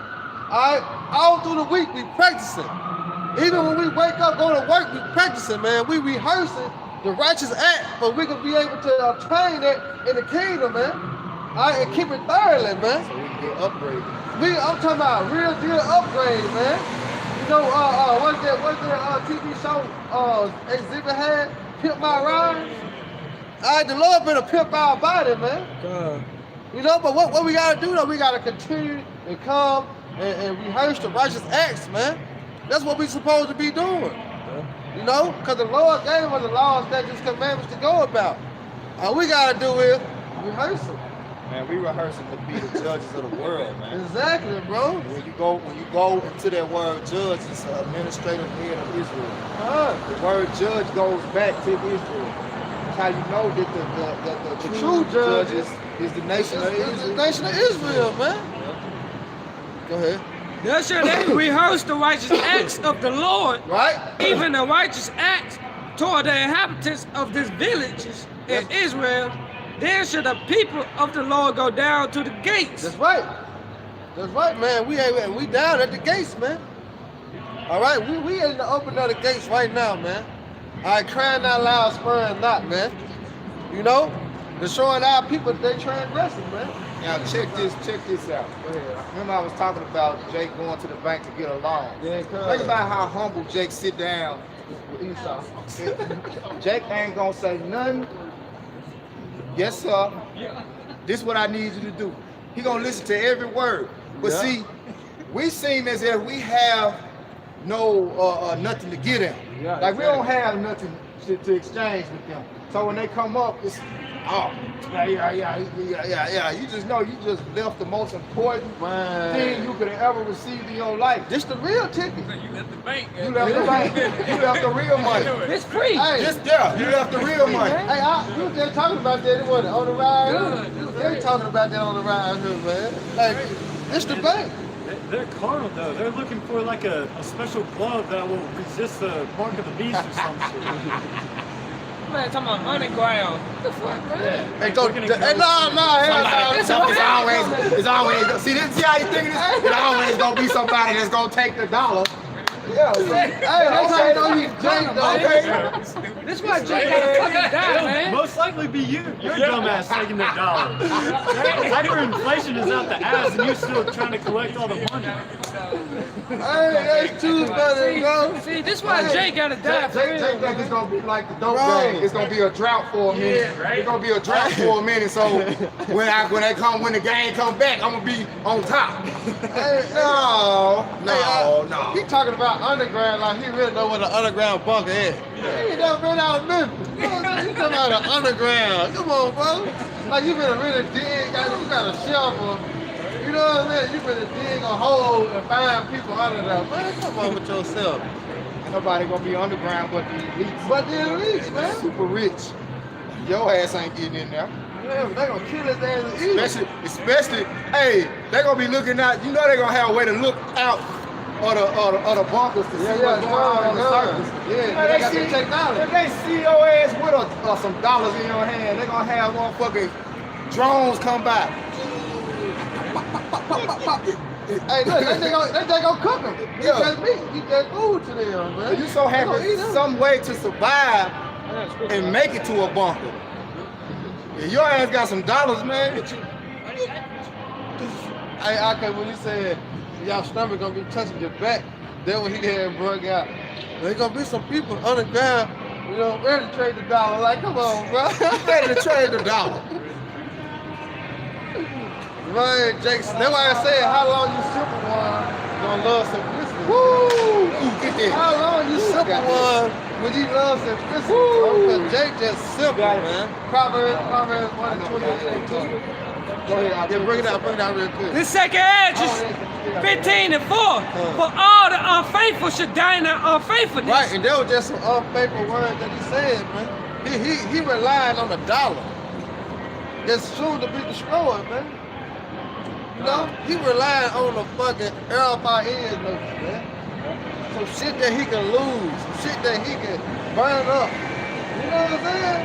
All right, all through the week, we practicing. Even when we wake up, go to work, we practicing, man. We rehearsing the righteous act, but we can be able to obtain it in the kingdom, man. All right, and keep it thoroughly, man. So we can get upgraded. I'm talking about real deal upgrade, man. You know, what's that TV show Exhibit had? Pimp My Ride? All right, the Lord better pimp our body, man. You know, but what we gotta do though, we gotta continue and come and rehearse the righteous acts, man. That's what we supposed to be doing. You know, because the Lord gave us the laws, statutes, commandments to go about. All we gotta do is rehearse them. Man, we rehearsing to be the judges of the world, man. Exactly, bro. When you go into that word judge, it's an administrative head of Israel. The word judge goes back to Israel. That's how you know that the true judges is the nation of Israel. It's the nation of Israel, man. Go ahead. Thus shall they rehearse the righteous acts of the Lord, Right? even the righteous acts toward the inhabitants of these villages in Israel. Then shall the people of the Lord go down to the gates. That's right. That's right, man. We down at the gates, man. All right, we in the open of the gates right now, man. All right, crying out loud, spurring not, man. You know, they're showing our people that they transgressing, man. Now check this out. Go ahead. Remember I was talking about Jake going to the bank to get a loan. Yeah, Think about how humble Jake sit down with Esau. Jake ain't gonna say nothing. Yes, sir. This is what I need you to do. He gonna listen to every word. But see, we seem as if we have no nothing to get at. Yeah, like we don't have nothing shit to exchange with them. So when they come up, it's yeah. You just know you just left the most important thing you could have ever received in your life. This the real ticket. You left the bank. You left the bank. You left the real money. It's free. Hey, You left the real money. Hey, we was just talking about that on the ride. We was just talking about that on the ride here, man. Like, this the bank. They're carnal though. They're looking for like a special glove that will resist the mark of the beast or some shit. Man, talking about underground. What the fuck, man? Hey, no, it's always. See how you thinking this? It's always gonna be somebody that's gonna take the dollar. Yeah. Hey, that's how you know you drink, though. This is why Jake gotta fucking die, man. Most likely be you. Your dumbass taking the dollar. Hyperinflation is out the ass and you still trying to collect all the money. Hey, that's too funny, bro. See, this is why Jake gotta die. Jake think it's gonna be like the dope game. It's gonna be a drought for a minute. It's gonna be a drought for a minute. So when the game come back, I'm gonna be on top. Hey, No. He talking about underground like he really know what an underground bunker is. He ain't never been out of Memphis. You talking about an underground. Come on, bro. Like you better really dig, you got a shovel. You know what I mean? You better dig a hole and find people under there. Man, come on with yourself. Nobody gonna be underground but the elites. But the elites, man. Super rich. Your ass ain't getting in there. Yeah, they gonna kill his ass and eat him. Especially, hey, they gonna be looking out. You know they gonna have a way to look out of the bunkers to see what's going on in the surface. Yeah, they got the technology. If they see your ass with some dollars in your hand, they gonna have motherfucking drones come by. Hey, look, they gonna cook him. He just meat. He just food to them, man. You so happy some way to survive and make it to a bunker. If your ass got some dollars, man. Hey, okay, when he said y'all stomach gonna be touching your back, then when he had brought out, there's gonna be some people underground, you know, ready to trade the dollar. Like, come on, bro. Ready to trade the dollar. Man, Jake, that's why I said, how long you simple one gonna love simplicity? Woo! Get that. How long you simple one when you love simplicity? Because Jake just simple, man. Proverbs 1:28. Go ahead, I'll bring it out real quick. This second edge is 15 and 4. For all the unfaithful should die in their unfaithfulness. Right, and that was just some unfaithful words that he said, man. He relying on the dollar. It's soon to be destroyed, man. You know, he relying on the fucking LFIN notes, man. Some shit that he can lose, some shit that he can burn up. You know what I'm saying?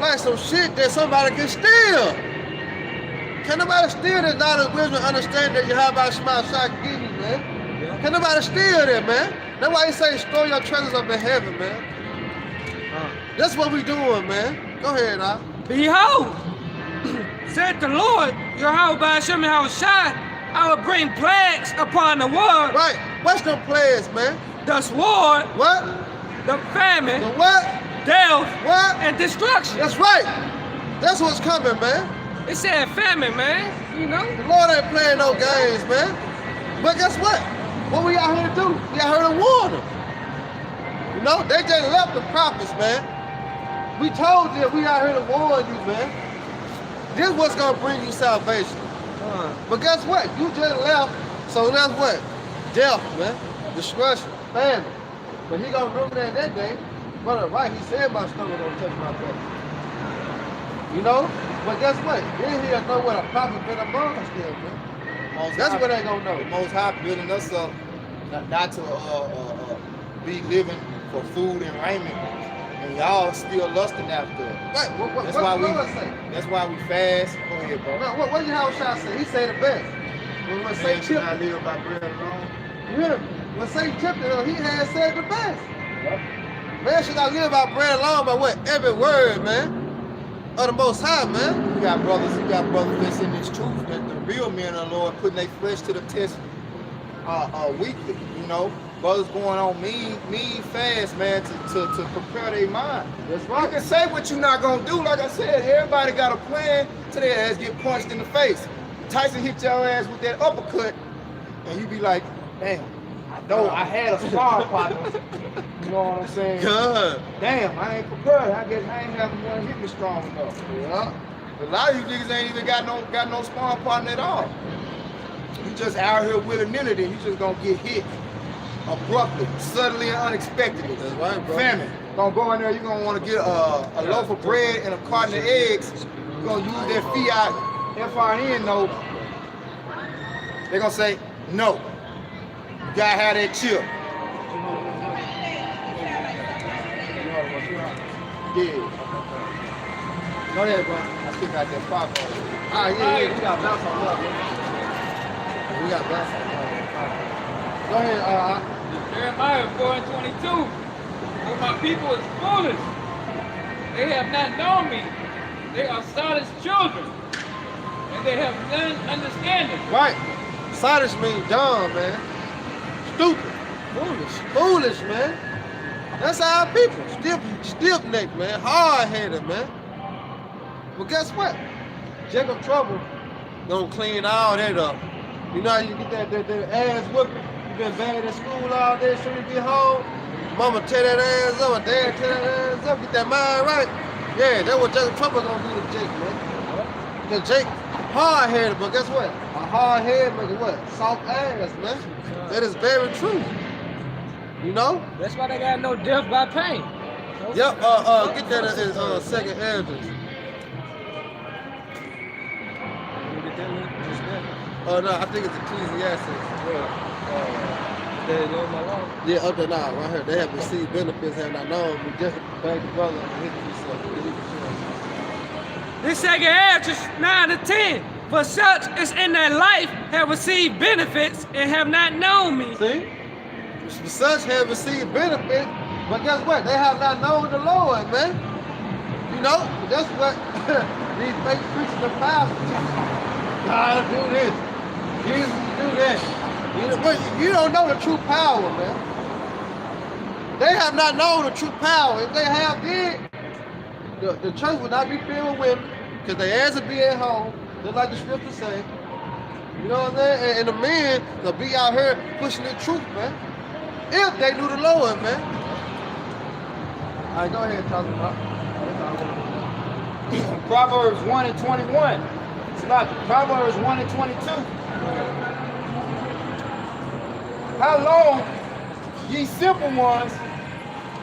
Like some shit that somebody can steal. Can nobody steal this knowledge, wisdom, understanding that you have about Shema Shah give you, man? Can nobody steal that, man? That's why he say store your treasures up in heaven, man. That's what we doing, man. Go ahead, now. Behold, said the Lord, Yahweh Ba'ashem Yahushai, I will bring plagues upon the world. Right. What's them plagues, man? The sword, What? the famine, The what? death, What? and destruction. That's right. That's what's coming, man. It said famine, man. You know? The Lord ain't playing no games, man. But guess what? What we out here to do? We out here to warn them. You know, they just left the prophets, man. We told you we out here to warn you, man. This is what's gonna bring you salvation. But guess what? You just left, so that's what? Death, man. Destruction, famine. But he gonna remember that day. Brother, right, he said my stomach gonna touch my back. You know? But guess what? Then he'll know what a prophet been among us there, man. That's what they gonna know. The Most High building us up not to be living for food and raiment, and y'all still lusting after it. Right, That's what why the Lord say? That's why we fast. Go ahead, bro. No, what did Yahushua say? He said the best. When say Man should not tempted, live by bread alone. when say tempted, he had said the best. Man should not live by bread alone, but what? Every word, man. Of the Most High, man. You got brothers that's in this truth, that the real men of the Lord putting their flesh to the test weekly, you know. Brothers going on mean fast, man, to prepare their mind. That's You right. can say what you're not gonna do. Like I said, everybody got a plan till their ass get punched in the face. Tyson hit your ass with that uppercut, and you be like, damn, Though I had a sparring partner. You know what I'm saying? Good. Damn, I ain't prepared. I guess I ain't having one hit me strong enough. Yeah. A lot of you niggas ain't even got no sparring partner at all. You just out here willy-nilly, then you just gonna get hit abruptly, suddenly and unexpectedly. That's right, bro. Famine. Gonna go in there, you're gonna want to get a loaf of bread and a carton of eggs. You're gonna use that fiat FRN note. They're gonna say, no. You gotta have that chip. Yeah. Go ahead, bro. I still got that pop on. Ah, yeah, we got bounce on love, man. We got bounce on love. Go ahead, Jeremiah 4:22. For my people is foolish. They have not known me. They are Sodom's children. And they have none understanding. Right. Sadish means dumb, man. Stupid. Foolish, man. That's our people. Stiff-necked, man. Hard-headed, man. But guess what? Jacob Trouble gonna clean all that up. You know how you get that ass whooping? You been banging at school all day, soon as you get home. Mama tear that ass up, and dad tear that ass up, get that mind right. Yeah, that's what Jacob Trouble gonna do to Jake, man. Because Jake hard-headed, but guess what? A hard head make a what? Soft ass, man. That is very true. You know? That's why they got no death by pain. Yep, get that as his second address. Oh no, I think it's Ecclesiastes. Yeah, up there now, right here. They have received benefits, have not known, but just back the brother and This second address 9 to 10. For such as in their life have received benefits and have not known me. See? For such have received benefits, but guess what? They have not known the Lord, man. You know? That's what these fake preachers and pastors teach. God do this. Jesus do that. You know, but you don't know the true power, man. They have not known the true power. If they have did, the church would not be filled with women, because they ass would be at home. Just like the scriptures say. You know what I'm saying? And the men will be out here pushing the truth, man. If they knew the Lord, man. All right, go ahead, talk about Proverbs 1 and 21. It's not Proverbs 1 and 22. How long, ye simple ones,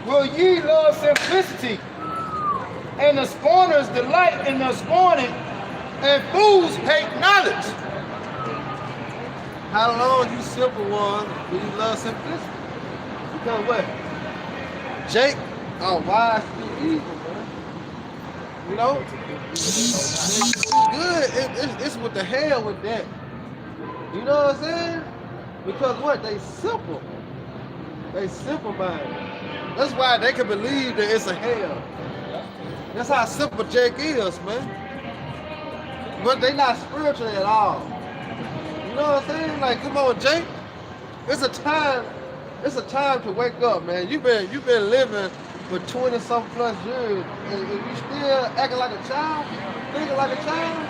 will ye love simplicity? And the scorners delight in the scorning, and fools hate knowledge. how long, you simple ones, will you love simplicity? Because what? Jake, wise to evil, man. You know? It's good. It's what the hell with that. You know what I'm saying? Because what? They simple. They simple minded. That's why they can believe that it's a hell. That's how simple Jake is, man. But they not spiritual at all. You know what I'm saying? Like, come on, Jake. It's a time to wake up, man. You've been living for 20-some plus years, and you still acting like a child, thinking like a child.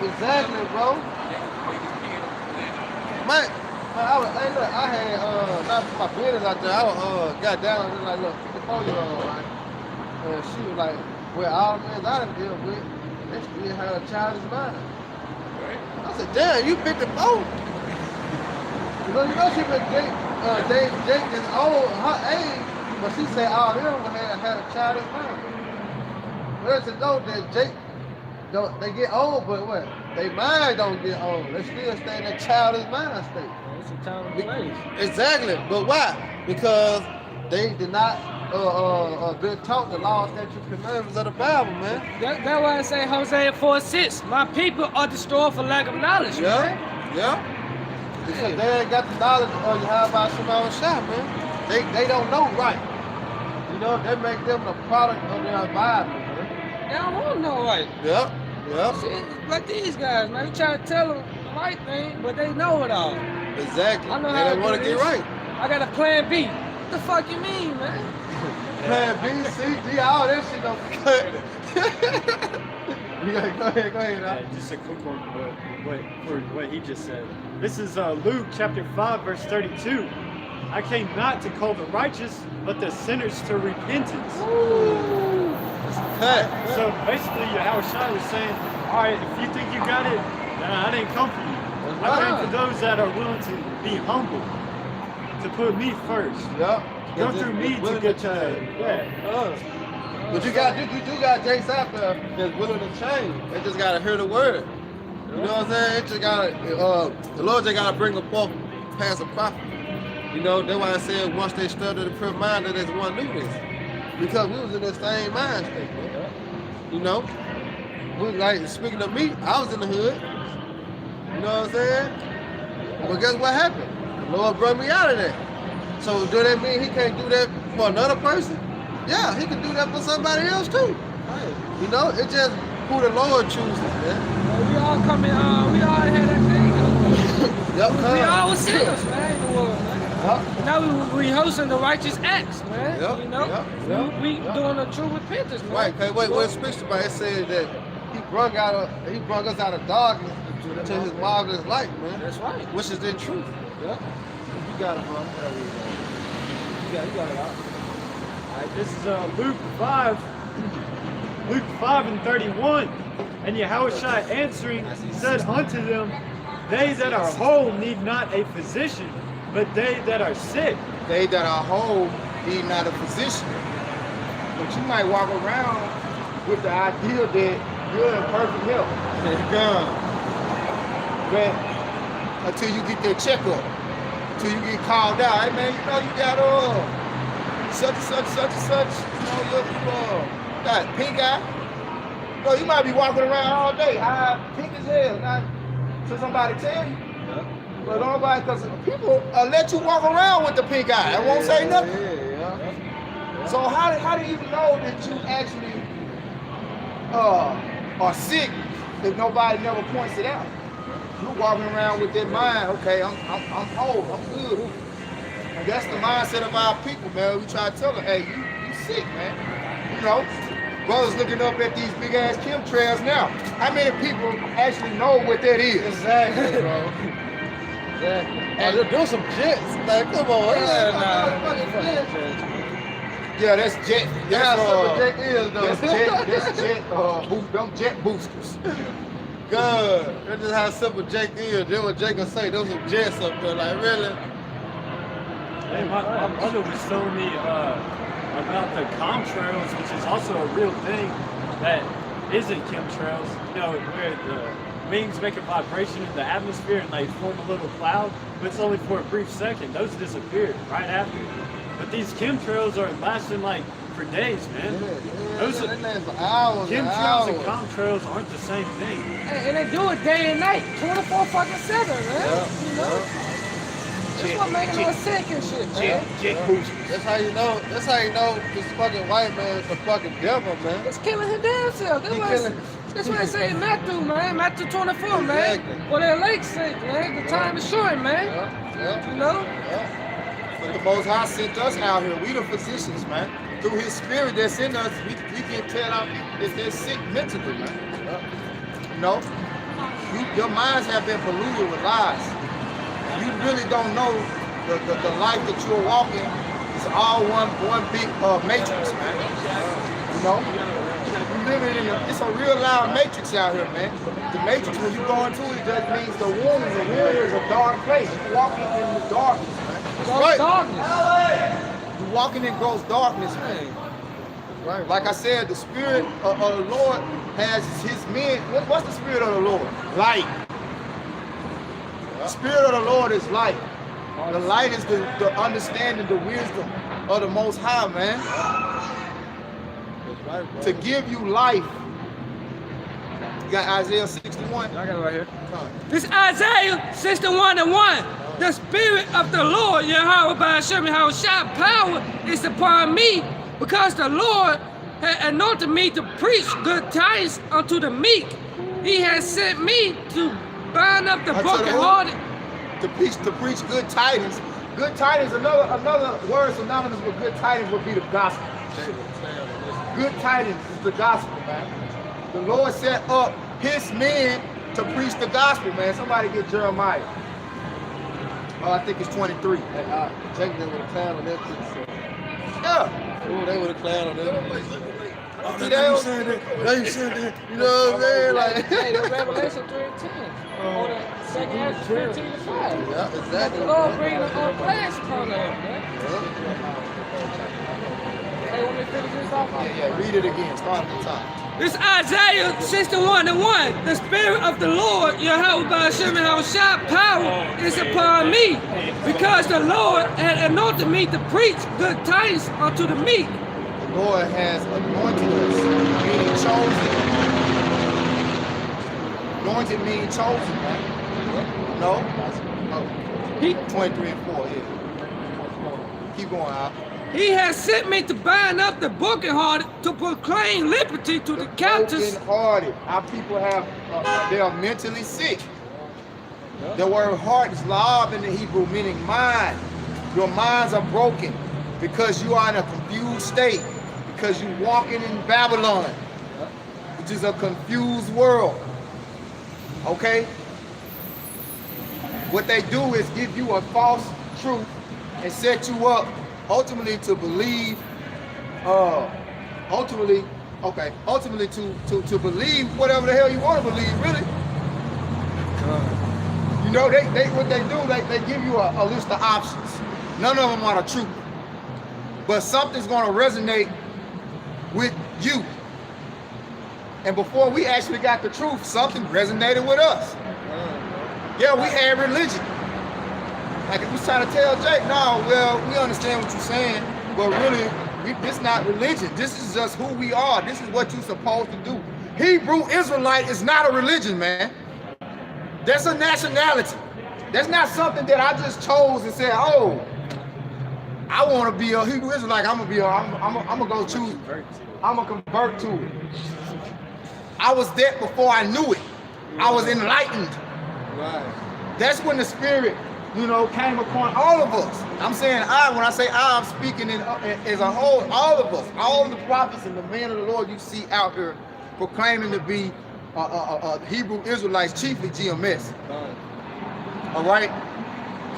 Exactly, bro. Man, I had not for my business out there. I got down and like, look, 54-year-old, right? And she was like, well, all the men I done deal with, they still had a childish mind. I said, damn, you 54. You know she been Jake is old, her age, but she said all of them had a childish mind. But I said, no, that Jake, they get old, but what? Their mind don't get old. They still stay in that childish mind state. It's a time and place. Exactly, but why? Because they did not been taught the law, statutes, commandments of the Bible, man. That's why I say Hosea 4:6. My people are destroyed for lack of knowledge. Yeah, man. yeah. Because they ain't got the knowledge of Yahweh Shema Shah, man. They don't know right. You know, they make them the product of their Bible, man. They don't want to know right. Yep, yep. See, like these guys, man. We try to tell them the right thing, but they know it all. Exactly. I know they how don't want to get right. I got a plan B. What the fuck you mean, man? Plan B, C, D, all that shit don't cut. Yeah, go ahead. Yeah, just a quick one for what he just said. This is Luke chapter 5, verse 32. I came not to call the righteous, but the sinners to repentance. So basically, Yahushua was saying, all right, if you think you got it, nah, I didn't come for you. I came for those that are willing to be humble, to put me first. Yep. Go through me to get to, But you do got Jakes out there that's willing to change. They just gotta hear the word. You know what I'm saying? It just gotta the Lord just gotta bring them forth past a prophet. You know, that's why I said once they study the pure mind, that there's one new this. Because we was in the same mind state, man. You know? We, like speaking of me, I was in the hood. You know what I'm saying? But guess what happened? The Lord brought me out of that. So do that mean he can't do that for another person? Yeah, he can do that for somebody else too. You know, it's just who the Lord chooses, man. We all come in, we all had that thing. Yep, We all sinners, man, in the world, man. Yep. Now we rehearsing the righteous acts, man. Yep, You know, yep, we doing the true repentance, man. Right, okay, wait, what speaks about it said that he brought us out of darkness to his marvelous light, man. That's right. Which is the truth. Yeah. You got it, bro. You got it out. All right, this is Luke 5. Luke 5 and 31. And Yahushua answering said unto them, they that are whole need not a physician, but they that are sick. They that are whole need not a physician. But you might walk around with the idea that you're in perfect health. But until you get that checkup, until you get called out, hey man, you know you got such and such, you know, look, you got pink eye. You know, you might be walking around all day, eye pink as hell, not till somebody tell you. But nobody, because people let you walk around with the pink eye and won't say nothing. So how do you know that you actually are sick if nobody never points it out? You're walking around with that mind, okay, I'm whole, I'm good. And that's the mindset of our people, man. We try to tell them, hey, you sick, man. You know, brothers looking up at these big ass chemtrails now. How many people actually know what that is? Exactly, bro. Exactly. And they're doing some jets. Like, come on. Yeah, that's jet. That's jet is though. Them jet boosters. Good. That's just how simple Jake is. Then what Jake will say, those some jets up there. Like, really? Hey, my brother was telling me about the chemtrails, which is also a real thing that isn't chemtrails. You know, where the wings make a vibration in the atmosphere and they form a little cloud, but it's only for a brief second. Those disappear right after. But these chemtrails are lasting like for days, man. Those they last for hours. chemtrails and contrails aren't the same thing. And they do it day and night, 24/7, man. You know? That's what making us sick and shit, man. Jet boosters. That's how you know. That's how you know this fucking white man is the fucking devil, man. He's killing his damn self. That's what they say in Matthew, man. Matthew 24, man. Exactly. For their lake's sake, man. The time is short, man. You know? But the Most High sent us out here. We the physicians, man. Through His Spirit that's in us, we can tell our people if they're sick mentally, man. You know? Your minds have been polluted with lies. You really don't know the life that you're walking. It's all one big matrix, man. You know? You living in it's a real loud matrix out here, man. The matrix, when you go into it, just means the womb is a dark place. You're walking in the darkness, man. Gross darkness. You're walking in gross darkness, man. Right. Like I said, the Spirit of the Lord has His men. What's the Spirit of the Lord? Light. The Spirit of the Lord is light. The light is the understanding, the wisdom of the Most High, man. To give you life. You got Isaiah 61? I got it right here. This Isaiah 61:1. The Spirit of the Lord, Yahweh Ba'ashem Yahushua, power is upon me, because the Lord had anointed me to preach good tidings unto the meek. He has sent me to bind up the brokenhearted. To preach good tidings. Good tidings, another word synonymous with good tidings would be the gospel. Good tidings is the gospel, man. the Lord set up his men to preach the gospel, man. Somebody get Jeremiah. I think it's 23. Jacob, they would have clowned on that too. So. Yeah. Ooh, they would have clowned on that. Oh, Now you said that. You know what I'm saying? Like, Hey, the Revelation 3 and 10. Or the second half 15 to 5. yeah, exactly. The Lord bringing the plans upon them, man. Hey, want me to finish this off? Yeah, read it again. Start at the top. This Isaiah 61:1. The Spirit of the Lord, Yahweh Ba'ashem Shah, power is upon me, because the Lord had anointed me to preach good tidings unto the meek. The Lord has anointed us, meaning chosen. Anointed meaning chosen, right? No? Oh. 23 and 4, yeah. Keep going out. He has sent me to bind up the brokenhearted, to proclaim liberty to the captives. Brokenhearted. Our people have, they are mentally sick. The word heart is la'ab in the Hebrew, meaning mind. Your minds are broken because you are in a confused state, because you're walking in Babylon, which is a confused world. Okay? What they do is give you a false truth and set you up ultimately to believe, ultimately to believe whatever the hell you want to believe, really. You know, what they do, they give you a list of options. None of them are the truth. But something's going to resonate with you. And before we actually got the truth, something resonated with us. Yeah, we had religion. Like if we trying to tell Jake, no, well, we understand what you're saying, but really, this is not religion. This is just who we are. This is what you're supposed to do. Hebrew Israelite is not a religion, man. That's a nationality. That's not something that I just chose and said, oh, I want to be a Hebrew Israelite. I'm gonna go choose. I'm gonna convert to it. I was there before I knew it. I was enlightened. Right. That's when the Spirit, you know, came upon all of us. I'm saying I, when I say I'm speaking as a whole, all of us, all the prophets and the men of the Lord you see out here proclaiming to be Hebrew Israelites, chiefly GMS. All right?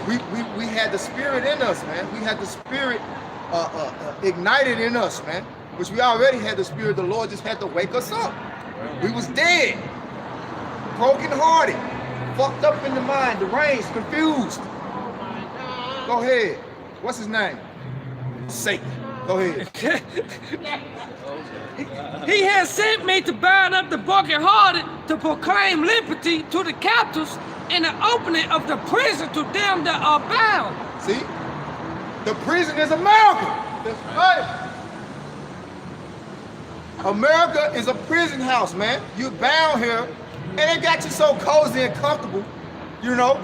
We had the Spirit in us, man. We had the Spirit ignited in us, man, which we already had the Spirit. The Lord just had to wake us up. We was dead, broken-hearted, fucked up in the mind, deranged, confused. Go ahead. What's his name? Satan. Go ahead. He has sent me to bind up the brokenhearted, to proclaim liberty to the captives, and the opening of the prison to them that are bound. See? The prison is America. That's right. America is a prison house, man. You're bound here, and it got you so cozy and comfortable, you know?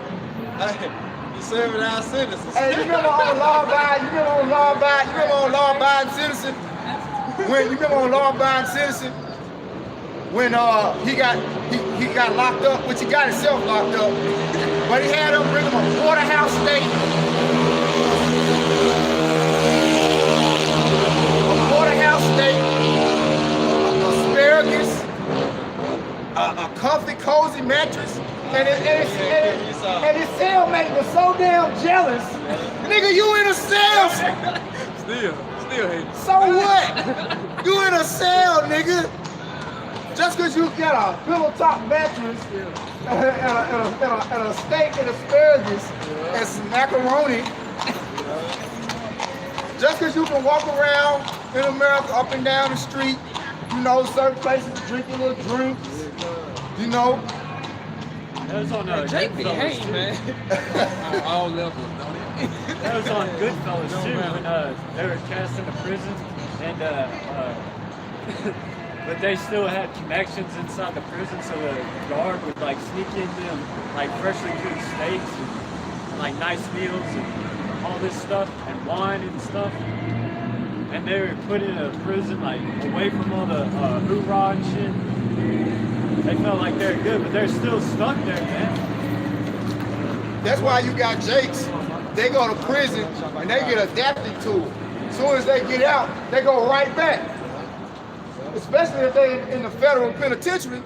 You serving our citizens. Hey, you remember on law-abiding citizen? When he got locked up, which he got himself locked up, but he had him bring him a porterhouse steak. A porterhouse steak, asparagus, a comfy, cozy mattress, and his cellmate was so damn jealous. Nigga, you in a cell. Still hating. So what? You in a cell, nigga. Just because you got a pillow top mattress and a steak and asparagus and some macaroni. Just because you can walk around in America up and down the street, you know, certain places drinking little drinks, you know. That was on Jake be Goodfellas, hanging, man. All levels, don't it? That was on Goodfellas too, when they were cast into prison, and but they still had connections inside the prison, so the guard would like sneak in them like freshly cooked steaks and like nice meals and all this stuff and wine and stuff. And they were put in a prison like away from all the hoorah and shit. They felt like they're good, but they're still stuck there, man. That's why you got Jakes. They go to prison and they get adapted to it. As soon as they get out, they go right back. especially if they in the federal penitentiary.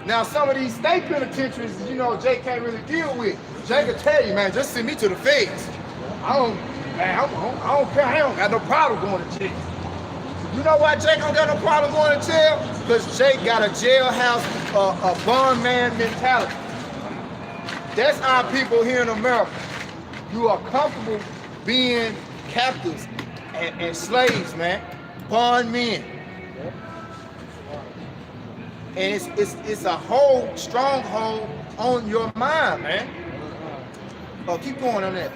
Now, some of these state penitentiaries, you know, Jake can't really deal with. Jake will tell you, man, just send me to the feds. I don't care. I don't got no problem going to jail. You know why Jake don't got no problem going to jail? Because Jake got a jailhouse, a bond man mentality. That's our people here in America. You are comfortable being captives and slaves, man. Bond men. And it's a whole stronghold on your mind, man. Oh, keep going on that.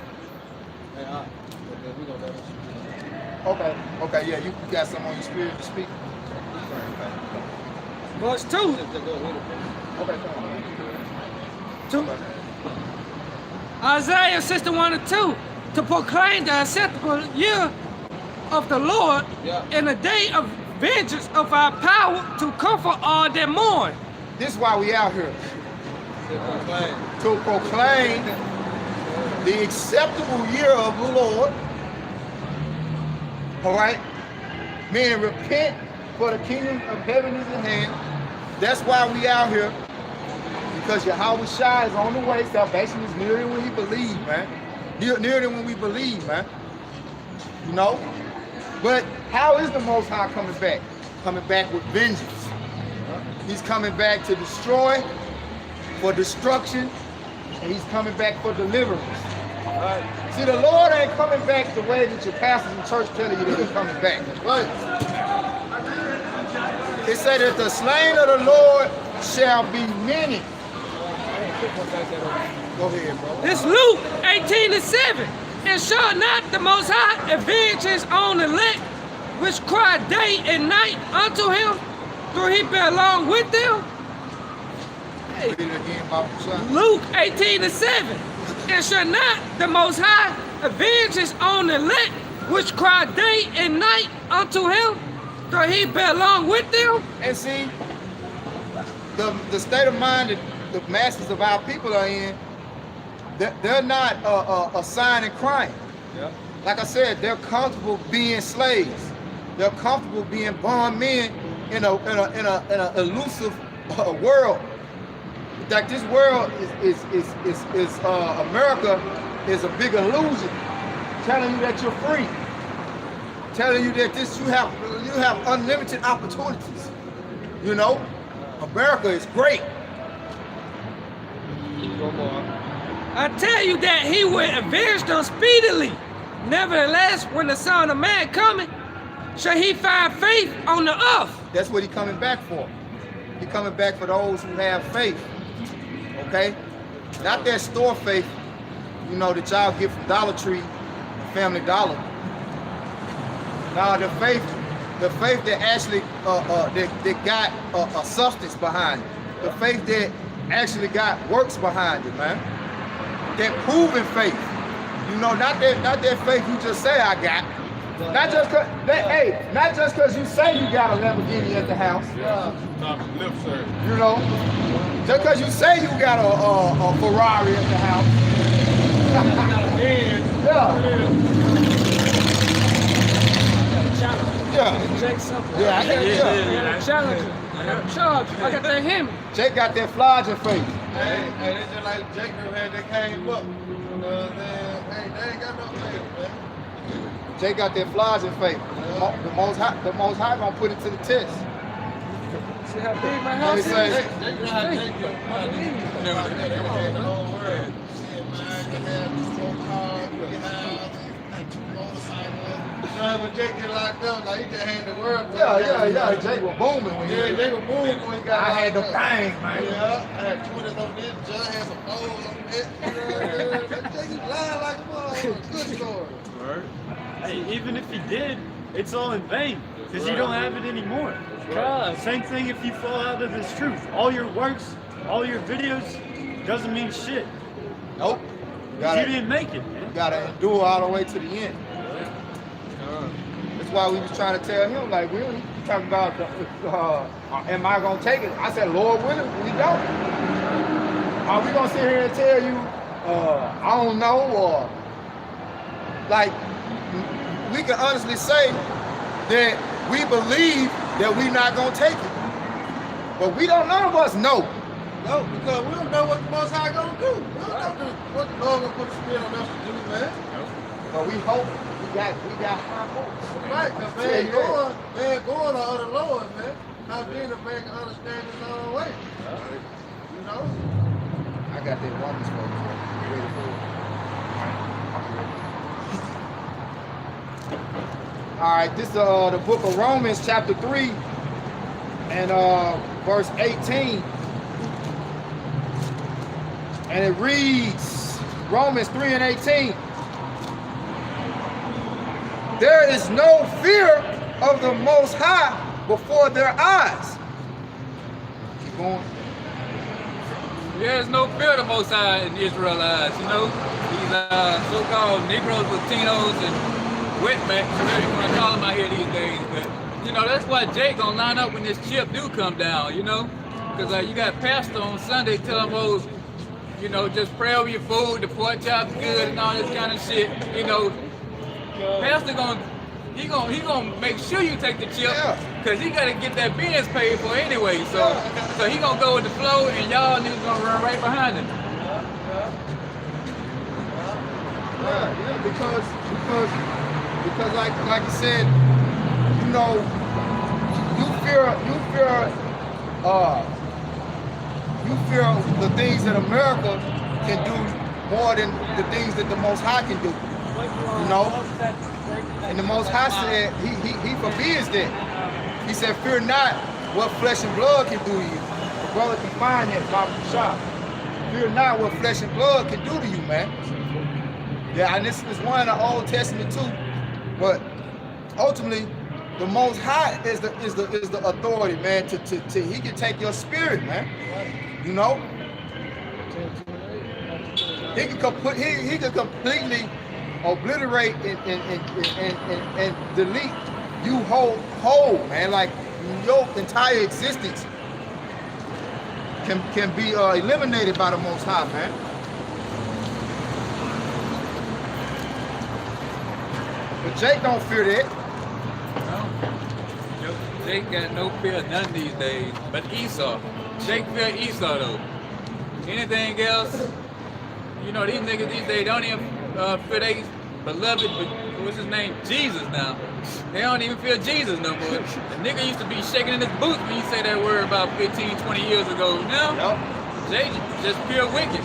Okay, yeah, you got something on your spirit to speak. Verse 2. Okay, 2. Isaiah 61:2, to proclaim the acceptable year of the Lord and the day of vengeance of our power, to comfort all that mourn. This is why we out here. To proclaim the acceptable year of the Lord. All right? Meaning repent, for the kingdom of heaven is at hand. That's why we out here. Because Yahweh Shai is on the way. Salvation is nearer than when we believe, man. Nearer than when we believe, man. You know? But how is the Most High coming back? Coming back with vengeance. He's coming back to destroy, for destruction, and he's coming back for deliverance. See, the Lord ain't coming back the way that your pastors in church telling you that he's coming back. Right? It said that the slain of the Lord shall be many. Go ahead, bro. This Luke 18:7. And shall not the Most High avenge his own elect, which cry day and night unto him, though he be along with them? Hey. Read it again, Bible son. Luke 18:7. And shall not the Most High avenge his own elect, which cry day and night unto him, though he be along with them? And see, the state of mind that the masses of our people are in, they're not a sign and crying. Yeah. Like I said, they're comfortable being slaves. They're comfortable being bond men in a elusive world. Like this world is America is a big illusion, telling you that you're free, telling you that you have unlimited opportunities. You know, America is great. I tell you that he will avenge them speedily. Nevertheless, when the Son of Man cometh, shall he find faith on the earth? That's what he's coming back for. He's coming back for those who have faith. Okay? Not that store faith, you know, that y'all get from Dollar Tree, Family Dollar. Now the faith that actually that got a substance behind it. The faith that actually got works behind it, man. That proven faith. You know, not that faith you just say I got. Not just cause not just cause you say you got a Lamborghini at the house. Lip service. You know, just cause you say you got a Ferrari at the house. Yeah, I got him. Jake got that flogging faith. Hey, they just like Jake had that came up. Hey, they ain't got no faith, man. Jake got that flogging faith. The most high gonna put it to the test. See how big my house is? When Jake get locked up, like he just had the world. Yeah. Jake was booming when Jake was booming when he got. I had the things, man. Yeah, I had 20 on this. John had some O's on it. Jake is lying like a motherfucker. Good story. Hey, even if he did, it's all in vain because you don't have it anymore. Same thing if you fall out of this truth. All your works, all your videos doesn't mean shit. Nope. You didn't make it, man. You gotta endure all the way to the end. That's why we was trying to tell him, like, we talking about, am I gonna take it? I said, Lord willing, we don't. Are we gonna sit here and tell you, I don't know, or like, we can honestly say that we believe that we not gonna take it. But we don't, none of us know. No, because we don't know what the Most High gonna do. We don't know what the Lord gonna put the Spirit on us to do, man. But we hope we got high hopes. Right, because man going to other Lord, man. How then the man can understand his own way. You know? I got that woman's for you. Ready for it. All right, this is the book of Romans, chapter 3, and verse 18. And it reads, Romans 3 and 18. There is no fear of the Most High before their eyes. Keep going. There's no fear of the Most High in Israel's eyes, you know. These so-called Negroes, Latinos, and wetbacks, whatever you want to call them out here these days. But, you know, that's why Jake gonna line up when this chip do come down, you know. Because you got pastor on Sunday telling those, you know, just pray over your food, the pork chop's good and all this kind of shit. You know, pastor he gonna make sure you take the chip because he gotta get that Benz paid for anyway. So he gonna go with the flow and y'all niggas gonna run right behind him. Yeah, because like you said, you know, you fear the things that America can do more than the things that the Most High can do. You know? And the Most High said, he forbids that. He said, fear not what flesh and blood can do to you. The brother can find that Bible shop. Fear not what flesh and blood can do to you, man. Yeah, and this is one in the Old Testament too. But ultimately, the Most High is the authority, man. He can take your spirit, man. You know, he can completely obliterate and delete you whole, man. Like your entire existence can be eliminated by the Most High, man. But Jake don't fear that. No, Jake got no fear of none these days, but Esau. Jake fear Esau though. Anything else, you know, these niggas these days don't even fear they beloved, what's his name, Jesus now. They don't even fear Jesus no more. The nigga used to be shaking in his boots when you say that word about 15, 20 years ago. Now, Jake just pure wicked.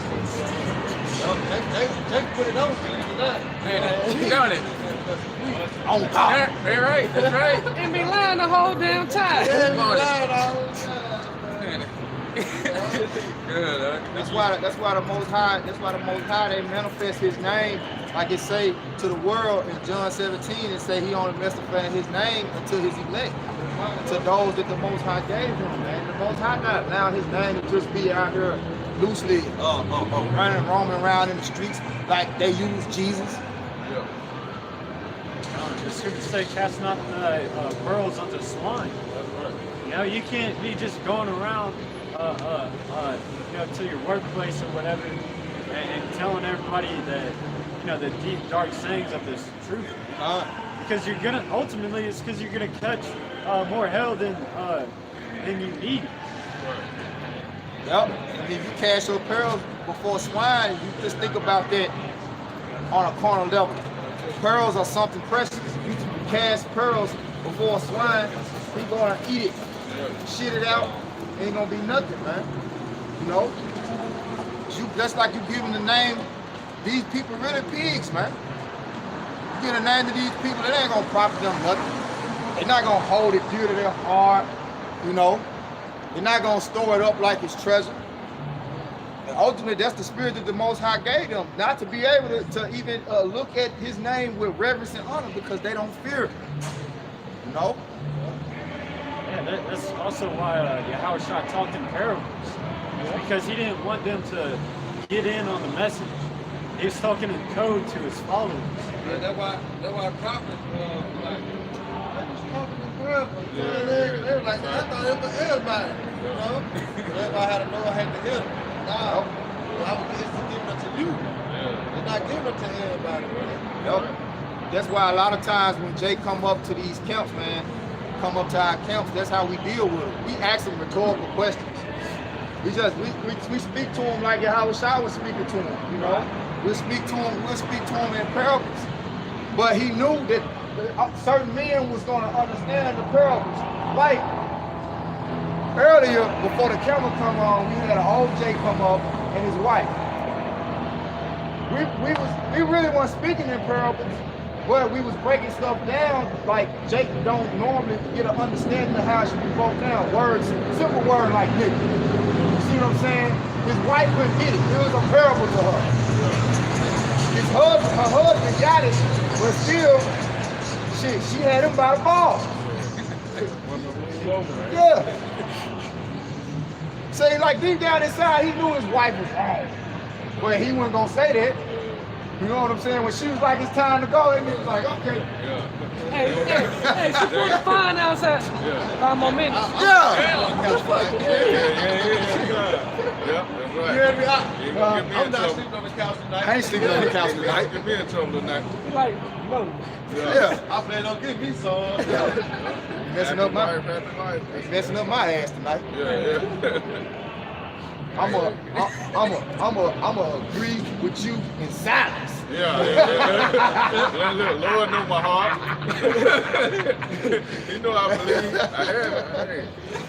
Jake put it on tonight. Man, done it. On top. That's right, that's right. And be lying the whole damn time. That's why the Most High they manifest his name, like it say to the world in John 17, and say he only manifested his name unto his elect, to those that the Most High gave him, man. The Most High not now his name to just be out here loosely running, roaming around in the streets like they use Jesus. The scriptures say, cast not pearls unto swine. You know, you can't be just going around, you know, to your workplace or whatever, and telling everybody that, you know, the deep, dark sayings of this truth. Because you're gonna ultimately, it's because you're gonna catch more hell than you need. Yep. And if you cast your pearls before swine, you just think about that on a carnal level. Pearls are something precious. You cast pearls before a swine, he's gonna eat it, shit it out, ain't gonna be nothing, man. You know? That's like you giving the name, these people really pigs, man. You give a name to these people, it ain't gonna profit them nothing. They're not gonna hold it dear to their heart, you know? They're not gonna store it up like it's treasure. And ultimately, that's the spirit that the Most High gave them, not to be able to even look at his name with reverence and honor because they don't fear it. You know? Yeah, that's also why Yahushua talked in parables. It's because he didn't want them to get in on the message. He was talking in code to his followers. Yeah, that's why prophets they were like, I thought it was everybody, you know? Everybody had to know I had to hear them. Now, it's given it to you. It's not given it to everybody, man. Yep. That's why a lot of times when Jay come up to these camps, man, come up to our camps. That's how we deal with them. We ask them rhetorical questions. We speak to them like Yahweh Shai was speaking to them, you know? We'll speak to them in parables. But he knew that certain men was going to understand the parables. Like earlier, before the camera come on, we had an OJ come up and his wife. We really weren't speaking in parables, but we was breaking stuff down like Jake don't normally get an understanding of how it should be broke down. Words, simple word like nigga. You see what I'm saying? His wife couldn't get it. It was a parable to her. Her husband got it, but still, she had him by the balls. Yeah. So like deep down inside, he knew his wife was wrong. But he wasn't gonna say that. You know what I'm saying? When she was like, it's time to go, and he was like, okay. Yeah. Hey, she put the fine outside. 5 more minutes. Yeah, that's right. I'm not sleeping on the couch tonight. I ain't sleeping on the couch tonight. Get me in trouble tonight. Like, no. Yeah. I plan on getting me some. Messing up my ass tonight. I'm a agree with you in silence. Lord know my heart. You know I believe.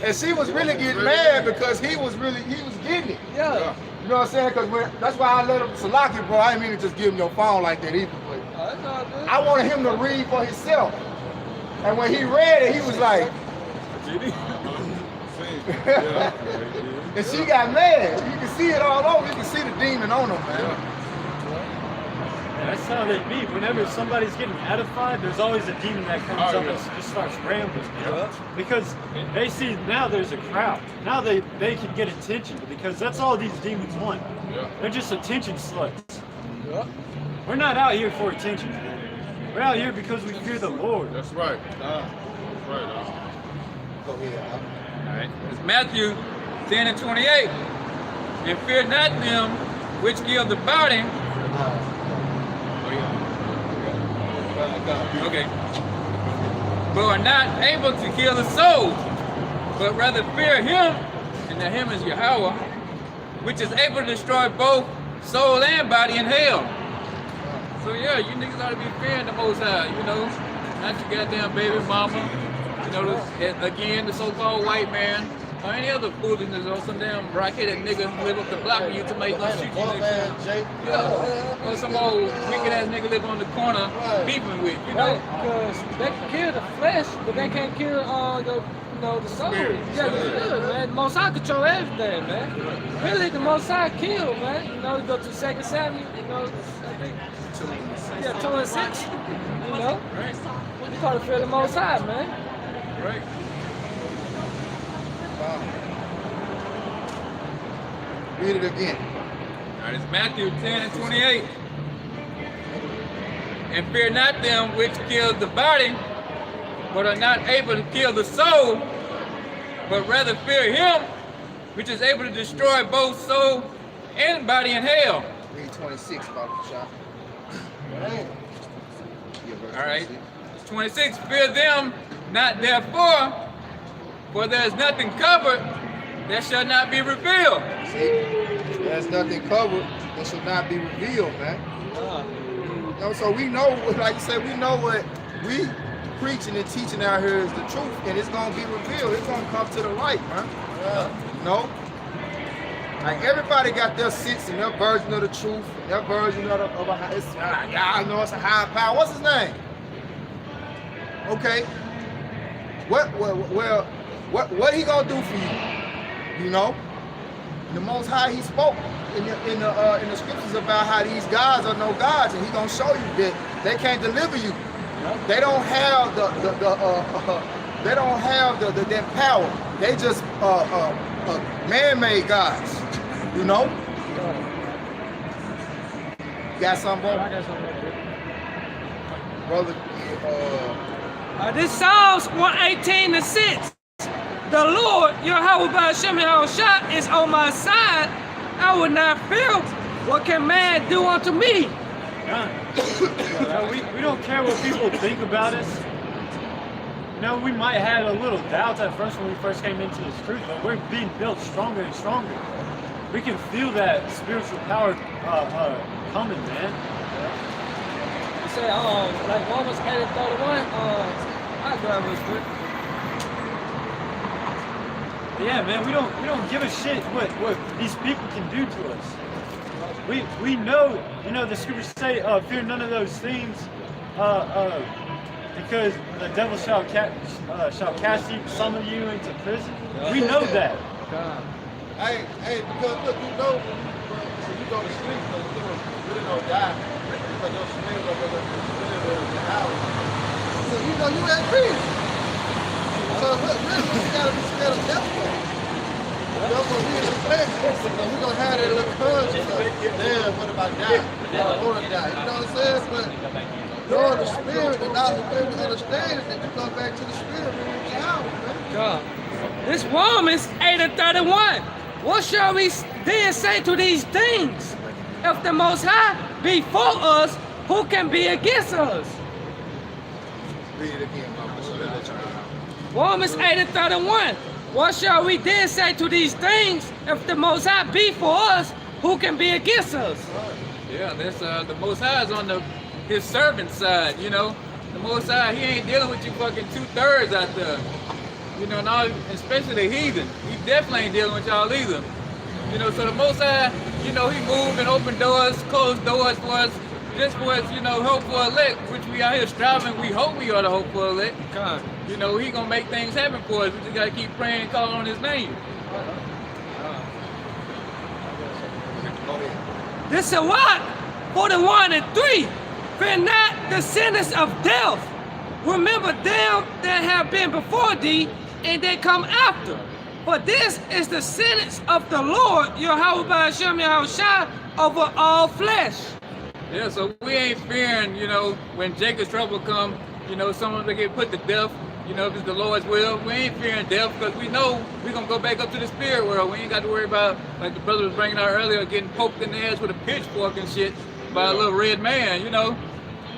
And she was really getting mad because he was getting it. Yeah. You know what I'm saying? Because that's why I let him Salaki, bro. I didn't mean to just give him your phone like that either. But That's all good. I wanted him to read for himself. And when he read it, he was like, and she got mad. You can see it all over. You can see the demon on him, man. That's how they be. Whenever somebody's getting edified, there's always a demon that comes up and just starts rambling. Because they see now there's a crowd. Now they can get attention because that's all these demons want. They're just attention sluts. We're not out here for attention. We're out here because we fear the Lord. That's right. That's right. Go ahead. All right. It's Matthew 10 and 28. And fear not them which kill the body. Okay. But are not able to kill the soul, but rather fear him, and that him is Yahweh, which is able to destroy both soul and body in hell. So yeah, you niggas ought to be fearing the Most High, you know, not your goddamn baby mama, you know, again, the so-called white man, or any other foolishness, or some damn rock-headed nigga live up the block with you to make us shoot you next time. Yeah. Or some old wicked-ass nigga live on the corner beefing with, you know? Because they can kill the flesh, but they can't kill the soul. Yeah, man. Most High control everything, man. Really, the Most High kill, man. You know, you go to 2 Samuel, you know, I think, 2 and 6, you know. You gotta fear the Most High, man. Right. Read it again. All right, it's Matthew 10 and 28. And fear not them which kill the body, but are not able to kill the soul, but rather fear him, which is able to destroy both soul and body in hell. Read 26, Baba Shah. All right, it's 26. Fear them not therefore, for there is nothing covered that shall not be revealed. See, there's nothing covered that shall not be revealed, man. You know, so we know, like I said, we know what we preaching and teaching out here is the truth, and it's gonna be revealed. It's gonna come to the light, man. You know, like everybody got their sense and their version of the truth, and their version of a high. I know it's a high power. What's his name? Okay. What he gonna do for you? You know, the Most High, he spoke in the scriptures about how these gods are no gods, and he gonna show you that they can't deliver you. They don't have that power. They just man-made gods. You know. Got something, bro? I got something. Brother. This Psalms 118 and 6. The Lord, Yahweh B'Hashem Yahushua, is on my side. I will not fear. What can man do unto me? We don't care what people think about us. You know, we might have had a little doubts at first when we first came into this truth, but we're being built stronger and stronger. We can feel that spiritual power coming, man. You say, like Romans 8:31. I'll grab this quick. Yeah, man, we don't give a shit what these people can do to us. We know, you know, the scriptures say, fear none of those things, because the devil shall cast some of you into prison. We know that. Hey, because look, you know, when you go to sleep, you really don't die. Because your spirit of the house. So you know you at peace. So really, you gotta be scared of death. That's what we in the flesh. So we're gonna have that little conscience of, damn, what if I die? I don't wanna die. You know what I'm saying? But knowing the spirit and not the way we understand it, then you go back to the spirit when you get out, man. God. This Romans 8:31. What shall we then say to these things? If the Most High be for us, who can be against us? Read it again, Mama. Romans 8:31. What shall we then say to these things? If the Most High be for us, who can be against us? Yeah, that's the Most High is on his servant side, you know. The Most High, he ain't dealing with you fucking 2/3 out there. You know, and all, especially the heathen. He definitely ain't dealing with y'all either. You know, so the Most High, you know, he moved and opened doors, closed doors for us, just for us, you know, hope for elect, which we out here striving. We hope we are the hope for elect. God. You know, he gonna make things happen for us. We just gotta keep praying and calling on his name. This is what? 41:3. Fear not the sentence of death. Remember them that have been before thee, and they come after. For this is the sentence of the Lord, Yahweh Ba'ashem Yahushua, over all flesh. Yeah, so we ain't fearing, you know, when Jacob's trouble come, you know, someone to get put to death, you know, if it's the Lord's will. We ain't fearing death because we know we're going to go back up to the spirit world. We ain't got to worry about, like the brother was bringing out earlier, getting poked in the ass with a pitchfork and shit by a little red man, you know.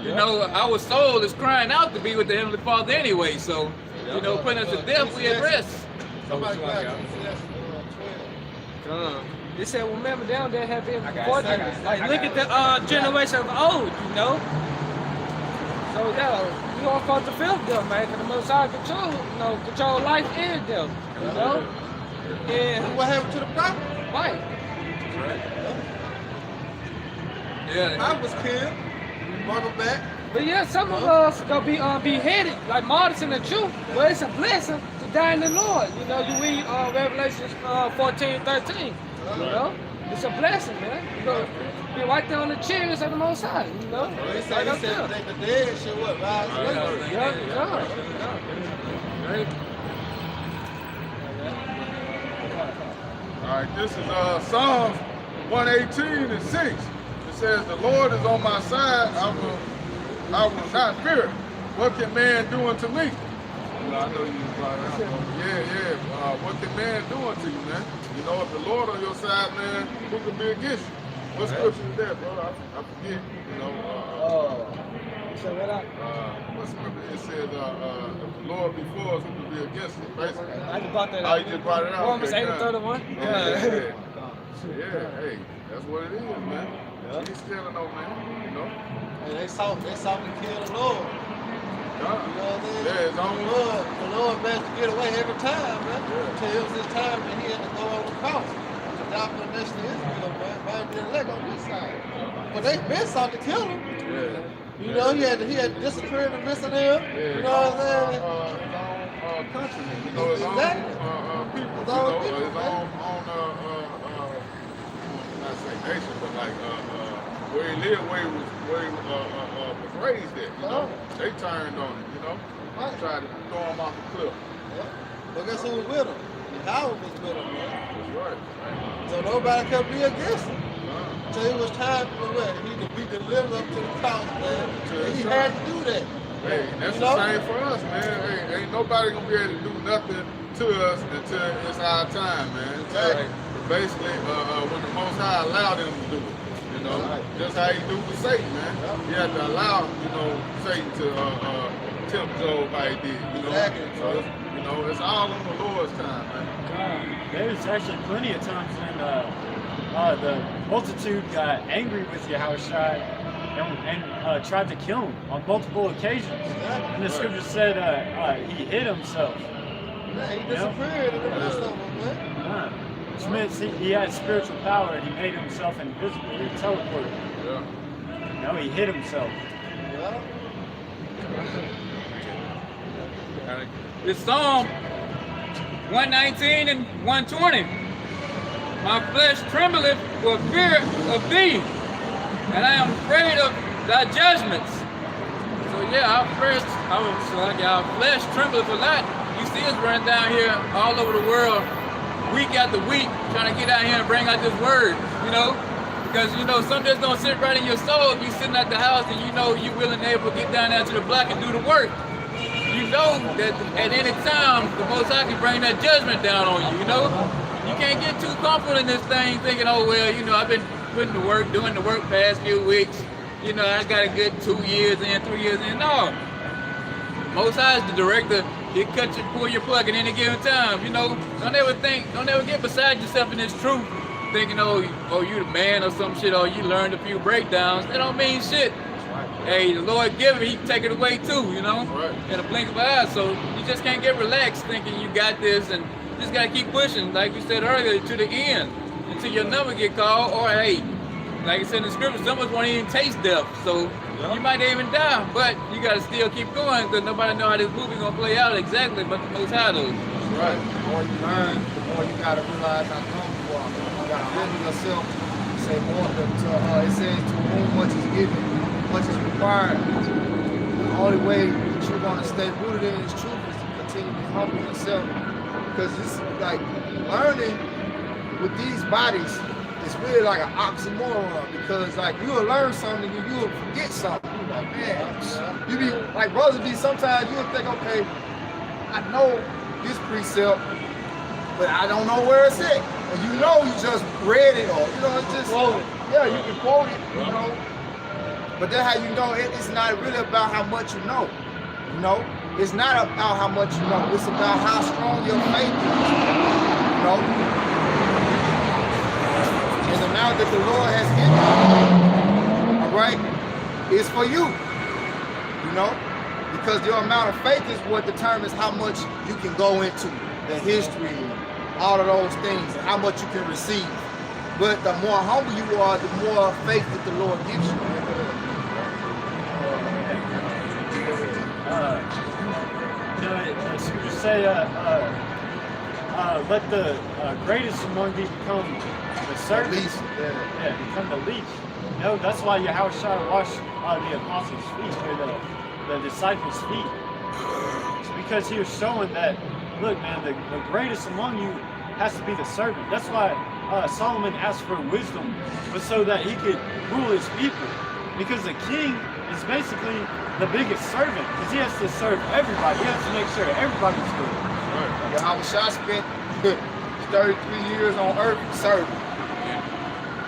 You know, our soul is crying out to be with the Heavenly Father anyway, so, you know, putting us to death, we at rest. Somebody back. They said, remember them that have been before thee. Like, look at the generation of old, you know. So, yeah, we don't supposed to feel them, man, because the Most High control life and death, you know. And What happened to the prophet? right. Yeah. I was killed. Brought him back. But yeah, some of us gonna be beheaded, like martyrs in the truth. Well, it's a blessing to die in the Lord. You know, you read Revelation 14:13. You know, it's a blessing, man. You go be right there on the chairs of the Most High. You know, They right said up there. the dead shit what rise later. Yeah. Right. All right, this is Psalms 118:6. It says, "The Lord is on my side; I will not fear. What can man do unto me?" Well, I know you brought it up. Yeah. What can man do unto you, man? You know, if the Lord on your side, man, who can be against you? What scripture is that, brother? I forget. You know. What scripture? It says, "If the Lord be for us, who can be against us?" Basically. I just brought that Oh, up. you just brought it out. Romans Okay, 8:31. Yeah, hey, that's what it is, man. He's still no man, you know. And they sought to kill the Lord. You know what I mean? Yeah, it's on The Lord managed to get away every time, man. Until it was his time and he had to go on the cross to die for the nation of Israel, man. Might be elect on this side. But they been sought to kill him. Yeah. You know, he had disappeared in the midst of them. Yeah, You know what I'm saying? his own countrymen, you know, his own Exactly. people, His own people, his man. not say nation, but like where he lived, where he was raised at, you know. They turned on him, you know. Right. Tried to throw him off the cliff. Yeah. But guess who was with him? Yahweh was with him, man. That's right. So nobody could be against him. So it was time for what? He to be delivered up to the cross, man. And he had to do that. Hey, that's the same for us, man. Hey, ain't nobody gonna be able to do nothing to us until it's our time, man. Exactly. Basically, when the Most High allowed him to do it, you know, just how he do with Satan, man. He had to allow, you know, Satan to tempt Job how he did, you know? Exactly. So, you know, it's all on the Lord's time, man. There's actually plenty of times when the multitude got angry with Yahushua and tried to kill him on multiple occasions. And the scripture said he hid himself. Yeah, he disappeared in the midst of them, man. Which meant he had spiritual power and he made himself invisible. He teleported. Yeah. No, he hid himself. Yeah. It's Psalm 119 and 120. My flesh trembleth for fear of thee, and I am afraid of thy judgments. So yeah, our flesh trembleth a lot. You see us running down here all over the world, week after week, trying to get out here and bring out this word, you know? Because you know, something that's gonna sit right in your soul if you sitting at the house and you know you're willing and able to get down there to the block and do the work. You know that at any time, the Most High can bring that judgment down on you, you know? You can't get too comfortable in this thing thinking, oh, well, you know, I've been putting the work, doing the work past few weeks. You know, I got a good 2 years in, 3 years in. No. Most High is the director. He'll pull your plug at any given time, you know? Don't ever get beside yourself in this truth, thinking, oh, you the man or some shit, or you learned a few breakdowns. That don't mean shit. Hey, the Lord give it, he can take it away too, you know? Right. In a blink of an eye. So you just can't get relaxed thinking you got this, and you just gotta keep pushing, like we said earlier, to the end, until your number get called, or hey, like I said in the scripture, some of us won't even taste death. So you might even die, but you gotta still keep going, because nobody know how this movie gonna play out exactly, but the Most High knows. That's right. The more you learn, the more you gotta realize how dumb you are. You gotta humble yourself. Say more it says to whom much is given, much is required. The only way that you're gonna stay rooted in this truth is to continue to humble yourself. Because it's like learning with these bodies is really like an oxymoron, because like you'll learn something and you'll forget something. You're like, man, you be like brothers be sometimes you'll think, okay, I know this precept, but I don't know where it's at. And you know you just read it, or you know, it's just yeah, you can quote it, you know. But that's how you know it's not really about how much you know. You know? It's not about how much you know. It's about how strong your faith is. You know? And the amount that the Lord has given you, all right, is for you. You know? Because your amount of faith is what determines how much you can go into the history and all of those things, and how much you can receive. But the more humble you are, the more faith that the Lord gives you. The scriptures say, let the greatest among you become the servant. Become the least. No, that's why Yahushua washed the apostles' feet, or the disciples' feet. It's because he was showing that, look, man, the greatest among you has to be the servant. That's why Solomon asked for wisdom, but so that he could rule his people. Because the king is basically the biggest servant, because he has to serve everybody. He has to make sure everybody's good. Right. Yahushua spent 33 years on earth serving.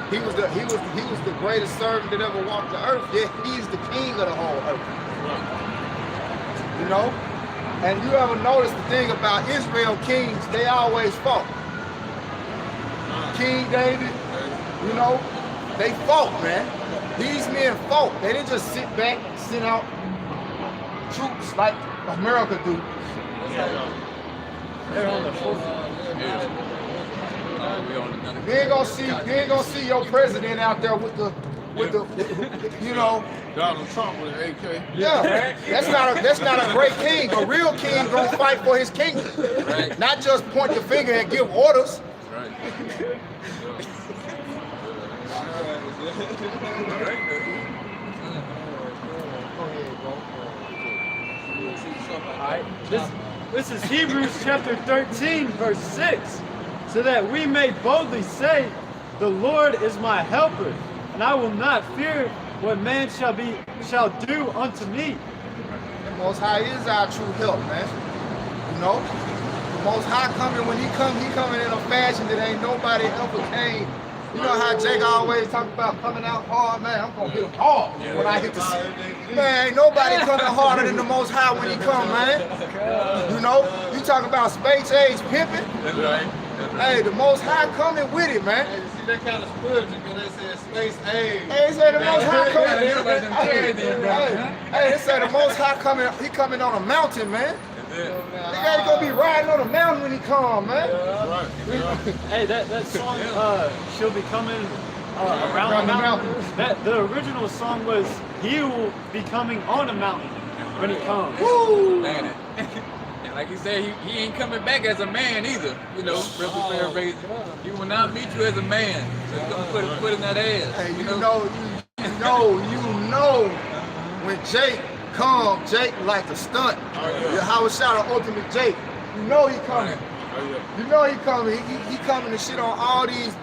He was the greatest servant that ever walked the earth. Yet he's the king of the whole earth. You know? And you ever notice the thing about Israel kings, they always fought. King David, you know, they fought, man. These men fought. They didn't just sit back and send out troops like America do. They're on the force. You ain't gonna see your president out there with the you know. Donald Trump with an AK. Yeah, that's not a great king. A real king gonna fight for his kingdom, right? Not just point the finger and give orders. Right. Alright, this is Hebrews chapter 13, verse 6. So that we may boldly say, the Lord is my helper, and I will not fear what man shall do unto me. The Most High is our true help, man. You know? The Most High coming, when he coming in a fashion that ain't nobody ever came You know how Jake always talk about coming out hard, man. I'm gonna hit him hard when I hit the seat. Man, ain't nobody coming harder than the Most High when he come, man. You know, you talking about space age pimping. That's right. Hey, the Most High coming with it, man. Hey, you see that kind of spiritual, because they said space age. Hey, they say the Most High coming. Hey, they say the Most High coming. He coming on a mountain, man. He gotta go be riding on a mountain when he come, man. Hey, that song, she'll be coming around the mountain. The original song was, he will be coming on a mountain when he comes. Woo! And like he said, he ain't coming back as a man either. You know, roughly paraphrasing. He will not meet you as a man. So he's gonna put his foot in that ass. Hey, you know, when Jake come, Jake like a stunt. How it's shot on Ultimate Jake. You know he coming. You know he coming. He coming to shit on all these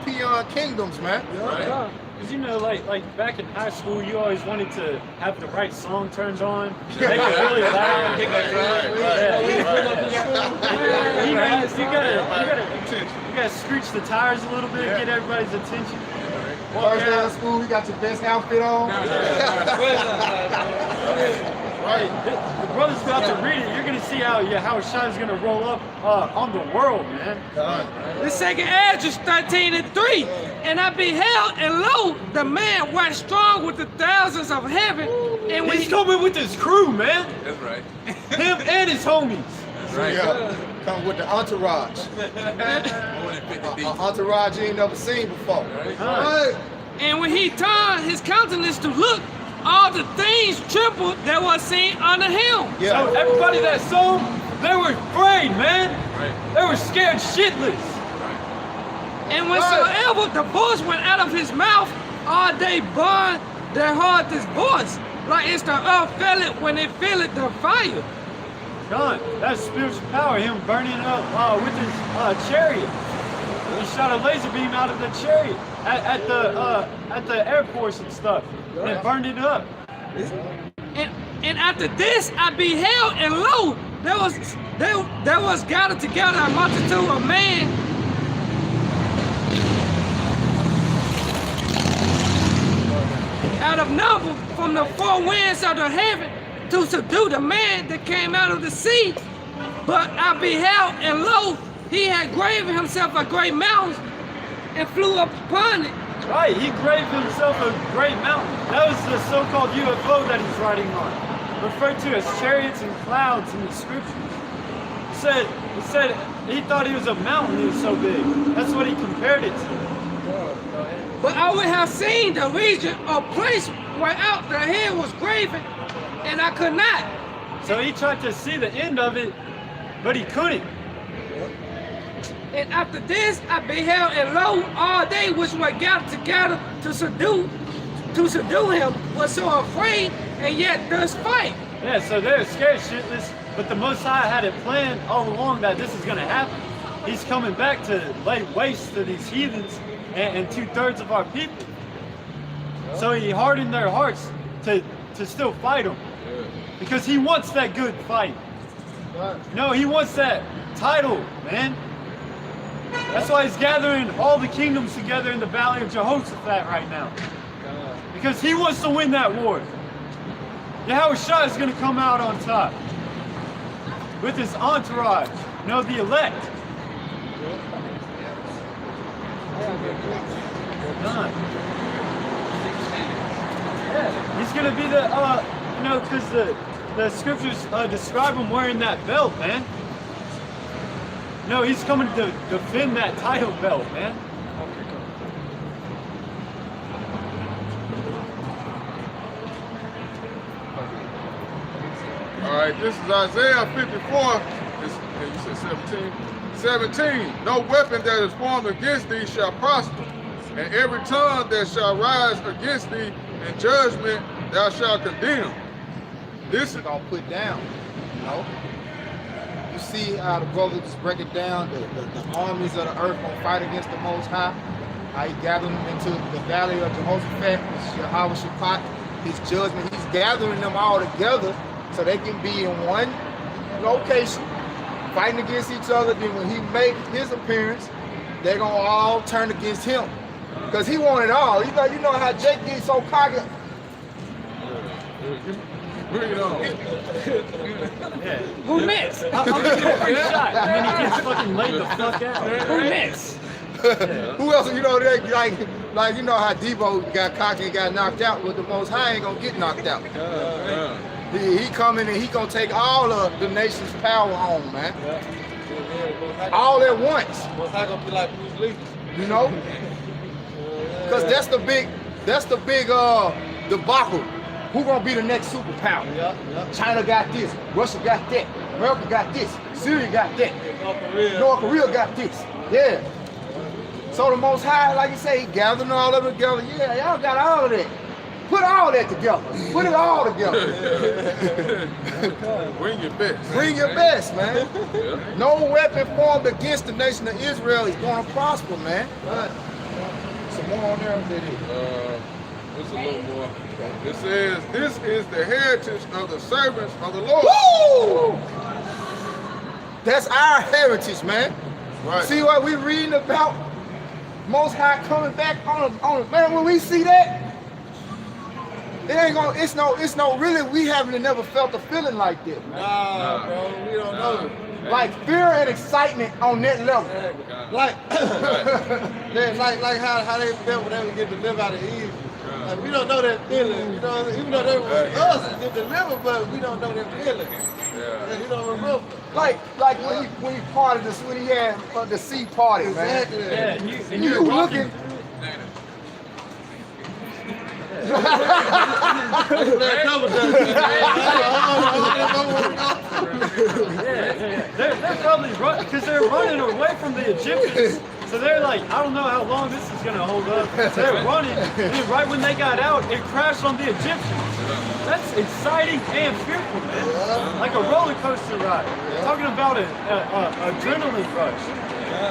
peon kingdoms, man. Because you know, like back in high school, you always wanted to have the right song turned on, make it really loud. You gotta screech the tires a little bit, get everybody's attention. First day of school, you got your best outfit on. Right. The brother's about to read it. You're gonna see how Shai's gonna roll up on the world, man. The second edge is 13:3. And I beheld, and lo, the man waxed strong with the thousands of heaven. And when He's coming with his crew, man. That's right. Him and his homies. That's right. Yeah. Come with the entourage. More than 50 deep. Entourage you ain't never seen before. Right. And when he turned his countenance to look, all the things trembled that was seen under him. Yeah. So everybody that saw him, they were afraid, man. Right. They were scared shitless. And whensoever the voice went out of his mouth, all they burned their heart this voice, like it's the earth feel it when it feel it the fire. John, that's spiritual power, him burning up with his chariot. He shot a laser beam out of the chariot at the airports and stuff, and burned it up. And after this I beheld, and lo, there was gathered together a multitude of men out of number from the four winds of the heaven to subdue the man that came out of the sea. But I beheld, and lo, he had graven himself a great mountain and flew up upon it. Right, he graved himself a great mountain. That was the so-called UFO that he's riding on, referred to as chariots and clouds in the scriptures. He said he thought he was a mountain, he was so big. That's what he compared it to. But I would have seen the region or place where out the head was graven, and I could not. So he tried to see the end of it, but he couldn't. And after this I beheld, and lo, all they which were gathered together to subdue him was so afraid, and yet thus fight. Yeah, so they're scared shitless, but the Most High had it planned all along that this is gonna happen. He's coming back to lay waste to these heathens and 2/3 of our people. So he hardened their hearts to still fight him. Because he wants that good fight. No, he wants that title, man. That's why he's gathering all the kingdoms together in the Valley of Jehoshaphat right now. Because he wants to win that war. Yahushua is going to come out on top with his entourage, the elect. Done. Yeah, he's going to be the, because the scriptures describe him wearing that belt, man. No, he's coming to defend that title belt, man. All right, this is Isaiah 54. You said 17. 17. No weapon that is formed against thee shall prosper, and every tongue that shall rise against thee in judgment thou shalt condemn. This is gonna put down, You see how the brother just break it down, the armies of the earth gonna fight against the Most High. How he gathered them into the Valley of Jehoshaphat, Yahushua, his judgment. He's gathering them all together so they can be in one location, fighting against each other. Then when he makes his appearance, they're gonna all turn against him. Because he wanted all. You know how Jake gets so cocky. Bring it on. Who next? I'm gonna get a free shot, and then he gets fucking laid the fuck out. Who next? Who else? You know that like you know how Debo got cocky and got knocked out, but the Most High ain't gonna get knocked out. He coming and he gonna take all of the nation's power on, man. All at once. Most High gonna be like Bruce Lee. You know? Because that's the big debacle. Who gonna be the next superpower? China got this, Russia got that, America got this, Syria got that, North Korea got this. Yeah. So the Most High, like you say, he gathering all of it together. Yeah, y'all got all of that. Put all that together. Put it all together. Bring your best. Bring your best, man. No weapon formed against the nation of Israel is going to prosper, man. Some more on there. What's a little more? It says, this is the heritage of the servants of the Lord. Woo! That's our heritage, man. Right. See what we reading about? Most High coming back on man, when we see that, it ain't gonna, it's no, really, we haven't never felt a feeling like this, man. Nah, bro, we don't know. Like fear and excitement on that level. Like, like how they felt when they would get delivered out of Eve. Like, we don't know that feeling, you know, even though they were us to get delivered, but we don't know that feeling. Yeah. We don't remember. Like when he parted this, when he had the sea party, Exactly. man. Yeah, And you looking. They're probably running because they're running away from the Egyptians. So they're like, I don't know how long this is gonna hold up. So they're running, and then right when they got out, it crashed on the Egyptians. That's exciting and fearful, man. Like a roller coaster ride. Talking about an adrenaline rush.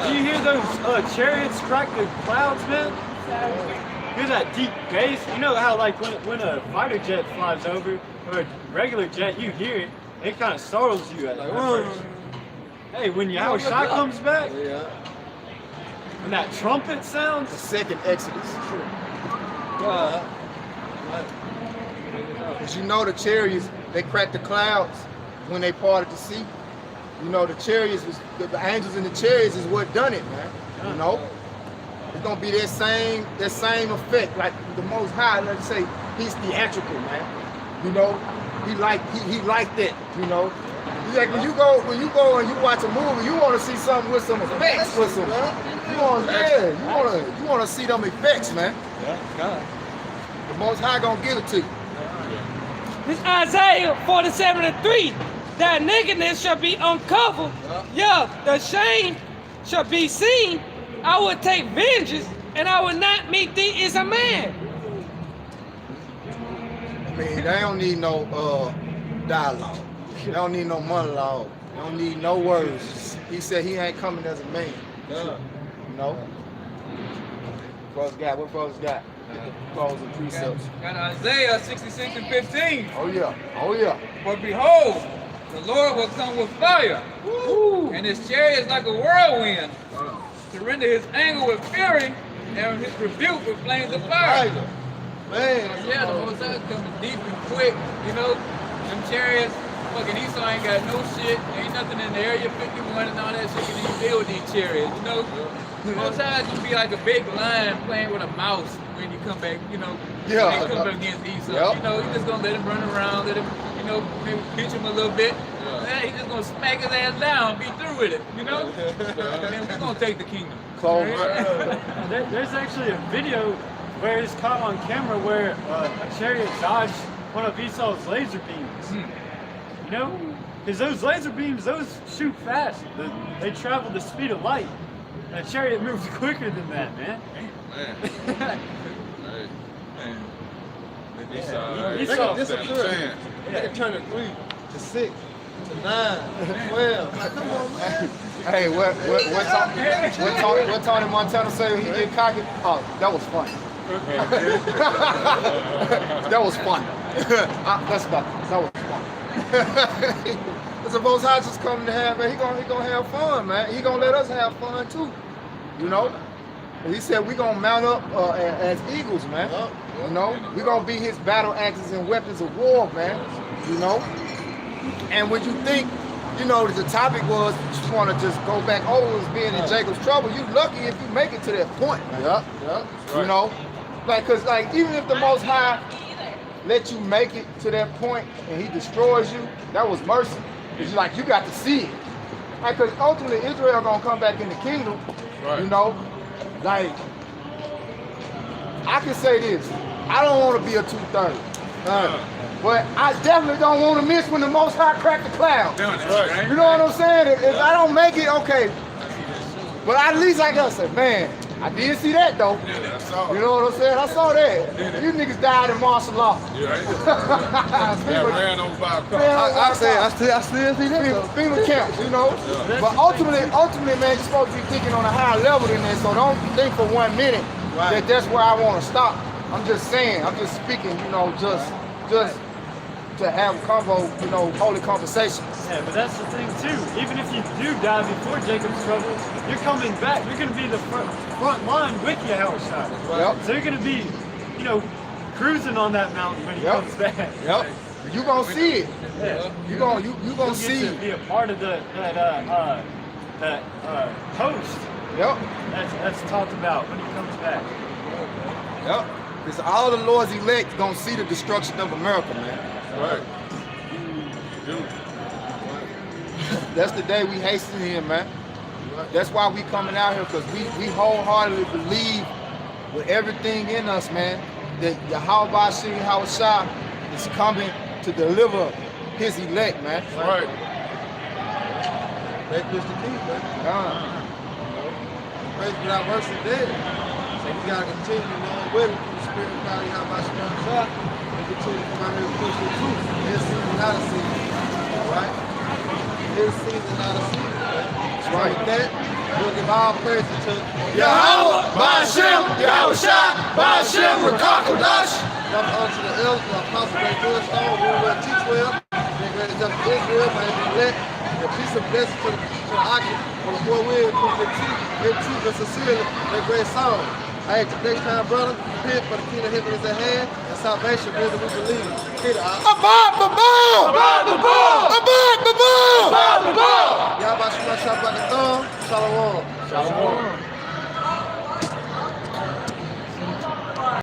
Do you hear those chariots crack the clouds, man? Hear that deep bass? You know how like when a fighter jet flies over or a regular jet, you hear it. It kind of startles you at first. Hey, when Yahushua comes back, when that trumpet sounds, The second Exodus. Because you know the chariots, they cracked the clouds when they parted the sea. You know the chariots, the angels in the chariots is what done it, man. You know? It's gonna be that same effect. Like the Most High, let's say, he's theatrical, man. You know? He like that, you know. He's like when you go and you watch a movie, you want to see something with some effects, with some. You want to see them effects, man. The Most High gonna give it to you. This Isaiah 47:3. That nakedness shall be uncovered. Yeah, the shame shall be seen. I will take vengeance, and I will not meet thee as a man. I mean, they don't need no dialogue. They don't need no monologue. They don't need no words. He said he ain't coming as a man. You know? What brothers got? Calls and precepts. Got Isaiah 66:15. Oh yeah. For behold, the Lord will come with fire, and his chariot is like a whirlwind, to render his anger with fury, and his rebuke with flames of fire. Man, Yeah, the Most High coming deep and quick, you know. Them chariots, fucking Esau ain't got no shit, ain't nothing in the area 51 and all that shit can even build these chariots, you know. The Most High gonna be like a big lion playing with a mouse when you come back, you know. Yeah. When you come back against Esau. Yep. You know, he just gonna let him run around, let him, you know, maybe pinch him a little bit. Yeah, he just gonna smack his ass down, be through with it, you know. And then we're gonna take the kingdom. there's actually a video where it's caught on camera where a chariot dodged one of Esau's laser beams. You know? Because those laser beams, those shoot fast. They travel the speed of light. And a chariot moves quicker than that, man. Esau disappeared. They can turn it 3 to 6 to 9 to 12. Like, come on, man. Hey, what Tony Montana say when he get cocky? Oh, that was funny. That was funny. That was funny. It's the Most High just coming to have, man. He gonna have fun, man. He gonna let us have fun too. You know? He said we're gonna mount up as eagles, man. You know, we're gonna be his battle axes and weapons of war, man. You know, and when you think, you know, the topic was just want to just go back over as being in Jacob's trouble. You lucky if you make it to that point, man. You know, like, cause like even if the Most High let you make it to that point and he destroys you, that was mercy. Cause like you got to see it. Like, cause ultimately Israel gonna come back in the kingdom. You know, like I can say this. I don't want to be a 230. But I definitely don't want to miss when the Most High crack the clouds. You know what I'm saying? If I don't make it, okay. But at least I gotta say, man, I did see that though. You know what I'm saying? I saw that. You niggas died in martial law. I still see that. FEMA camps, you know. But ultimately, man, you're supposed to be thinking on a higher level than that. So don't think for 1 minute that that's where I want to stop. I'm just saying. I'm just speaking. You know, just to have a convo, you know, holy conversation. Yeah, but that's the thing too. Even if you do die before Jacob's trouble, you're coming back. You're going to be the front line with Yahushua. So you're going to be, you know, cruising on that mountain when he comes back. You gonna see it. You gonna see it. Be a part of that host. That's talked about when he comes back. Because all the Lord's elect gonna see the destruction of America, man. That's the day we hasten here, man. That's why we coming out here, because we wholeheartedly believe with everything in us, man, that Yahweh Shah is coming to deliver his elect, man. Faith is the key, man. Faith without works is dead. So we gotta continue along with it through the Spirit of God, Yahweh Shah, and continue to come out here and push the truth. This season, not a season. Alright? This season, not a season. So with that, we'll give all praise to Yahweh, Ba'ashem, Yahushua, Ba'ashem, Rakakodash. Jump onto the elders, the apostle, Ray Goodstone, who will teach well. Bring great up to Israel, may it be lit. And peace and blessing to the Aki, on the boy Will, who can teach us sincerely their great song. Hey, next time, brother, repent for the kingdom of heaven is at hand, and salvation is that we believe. Y'all about to smash up like a thumb. Shalom.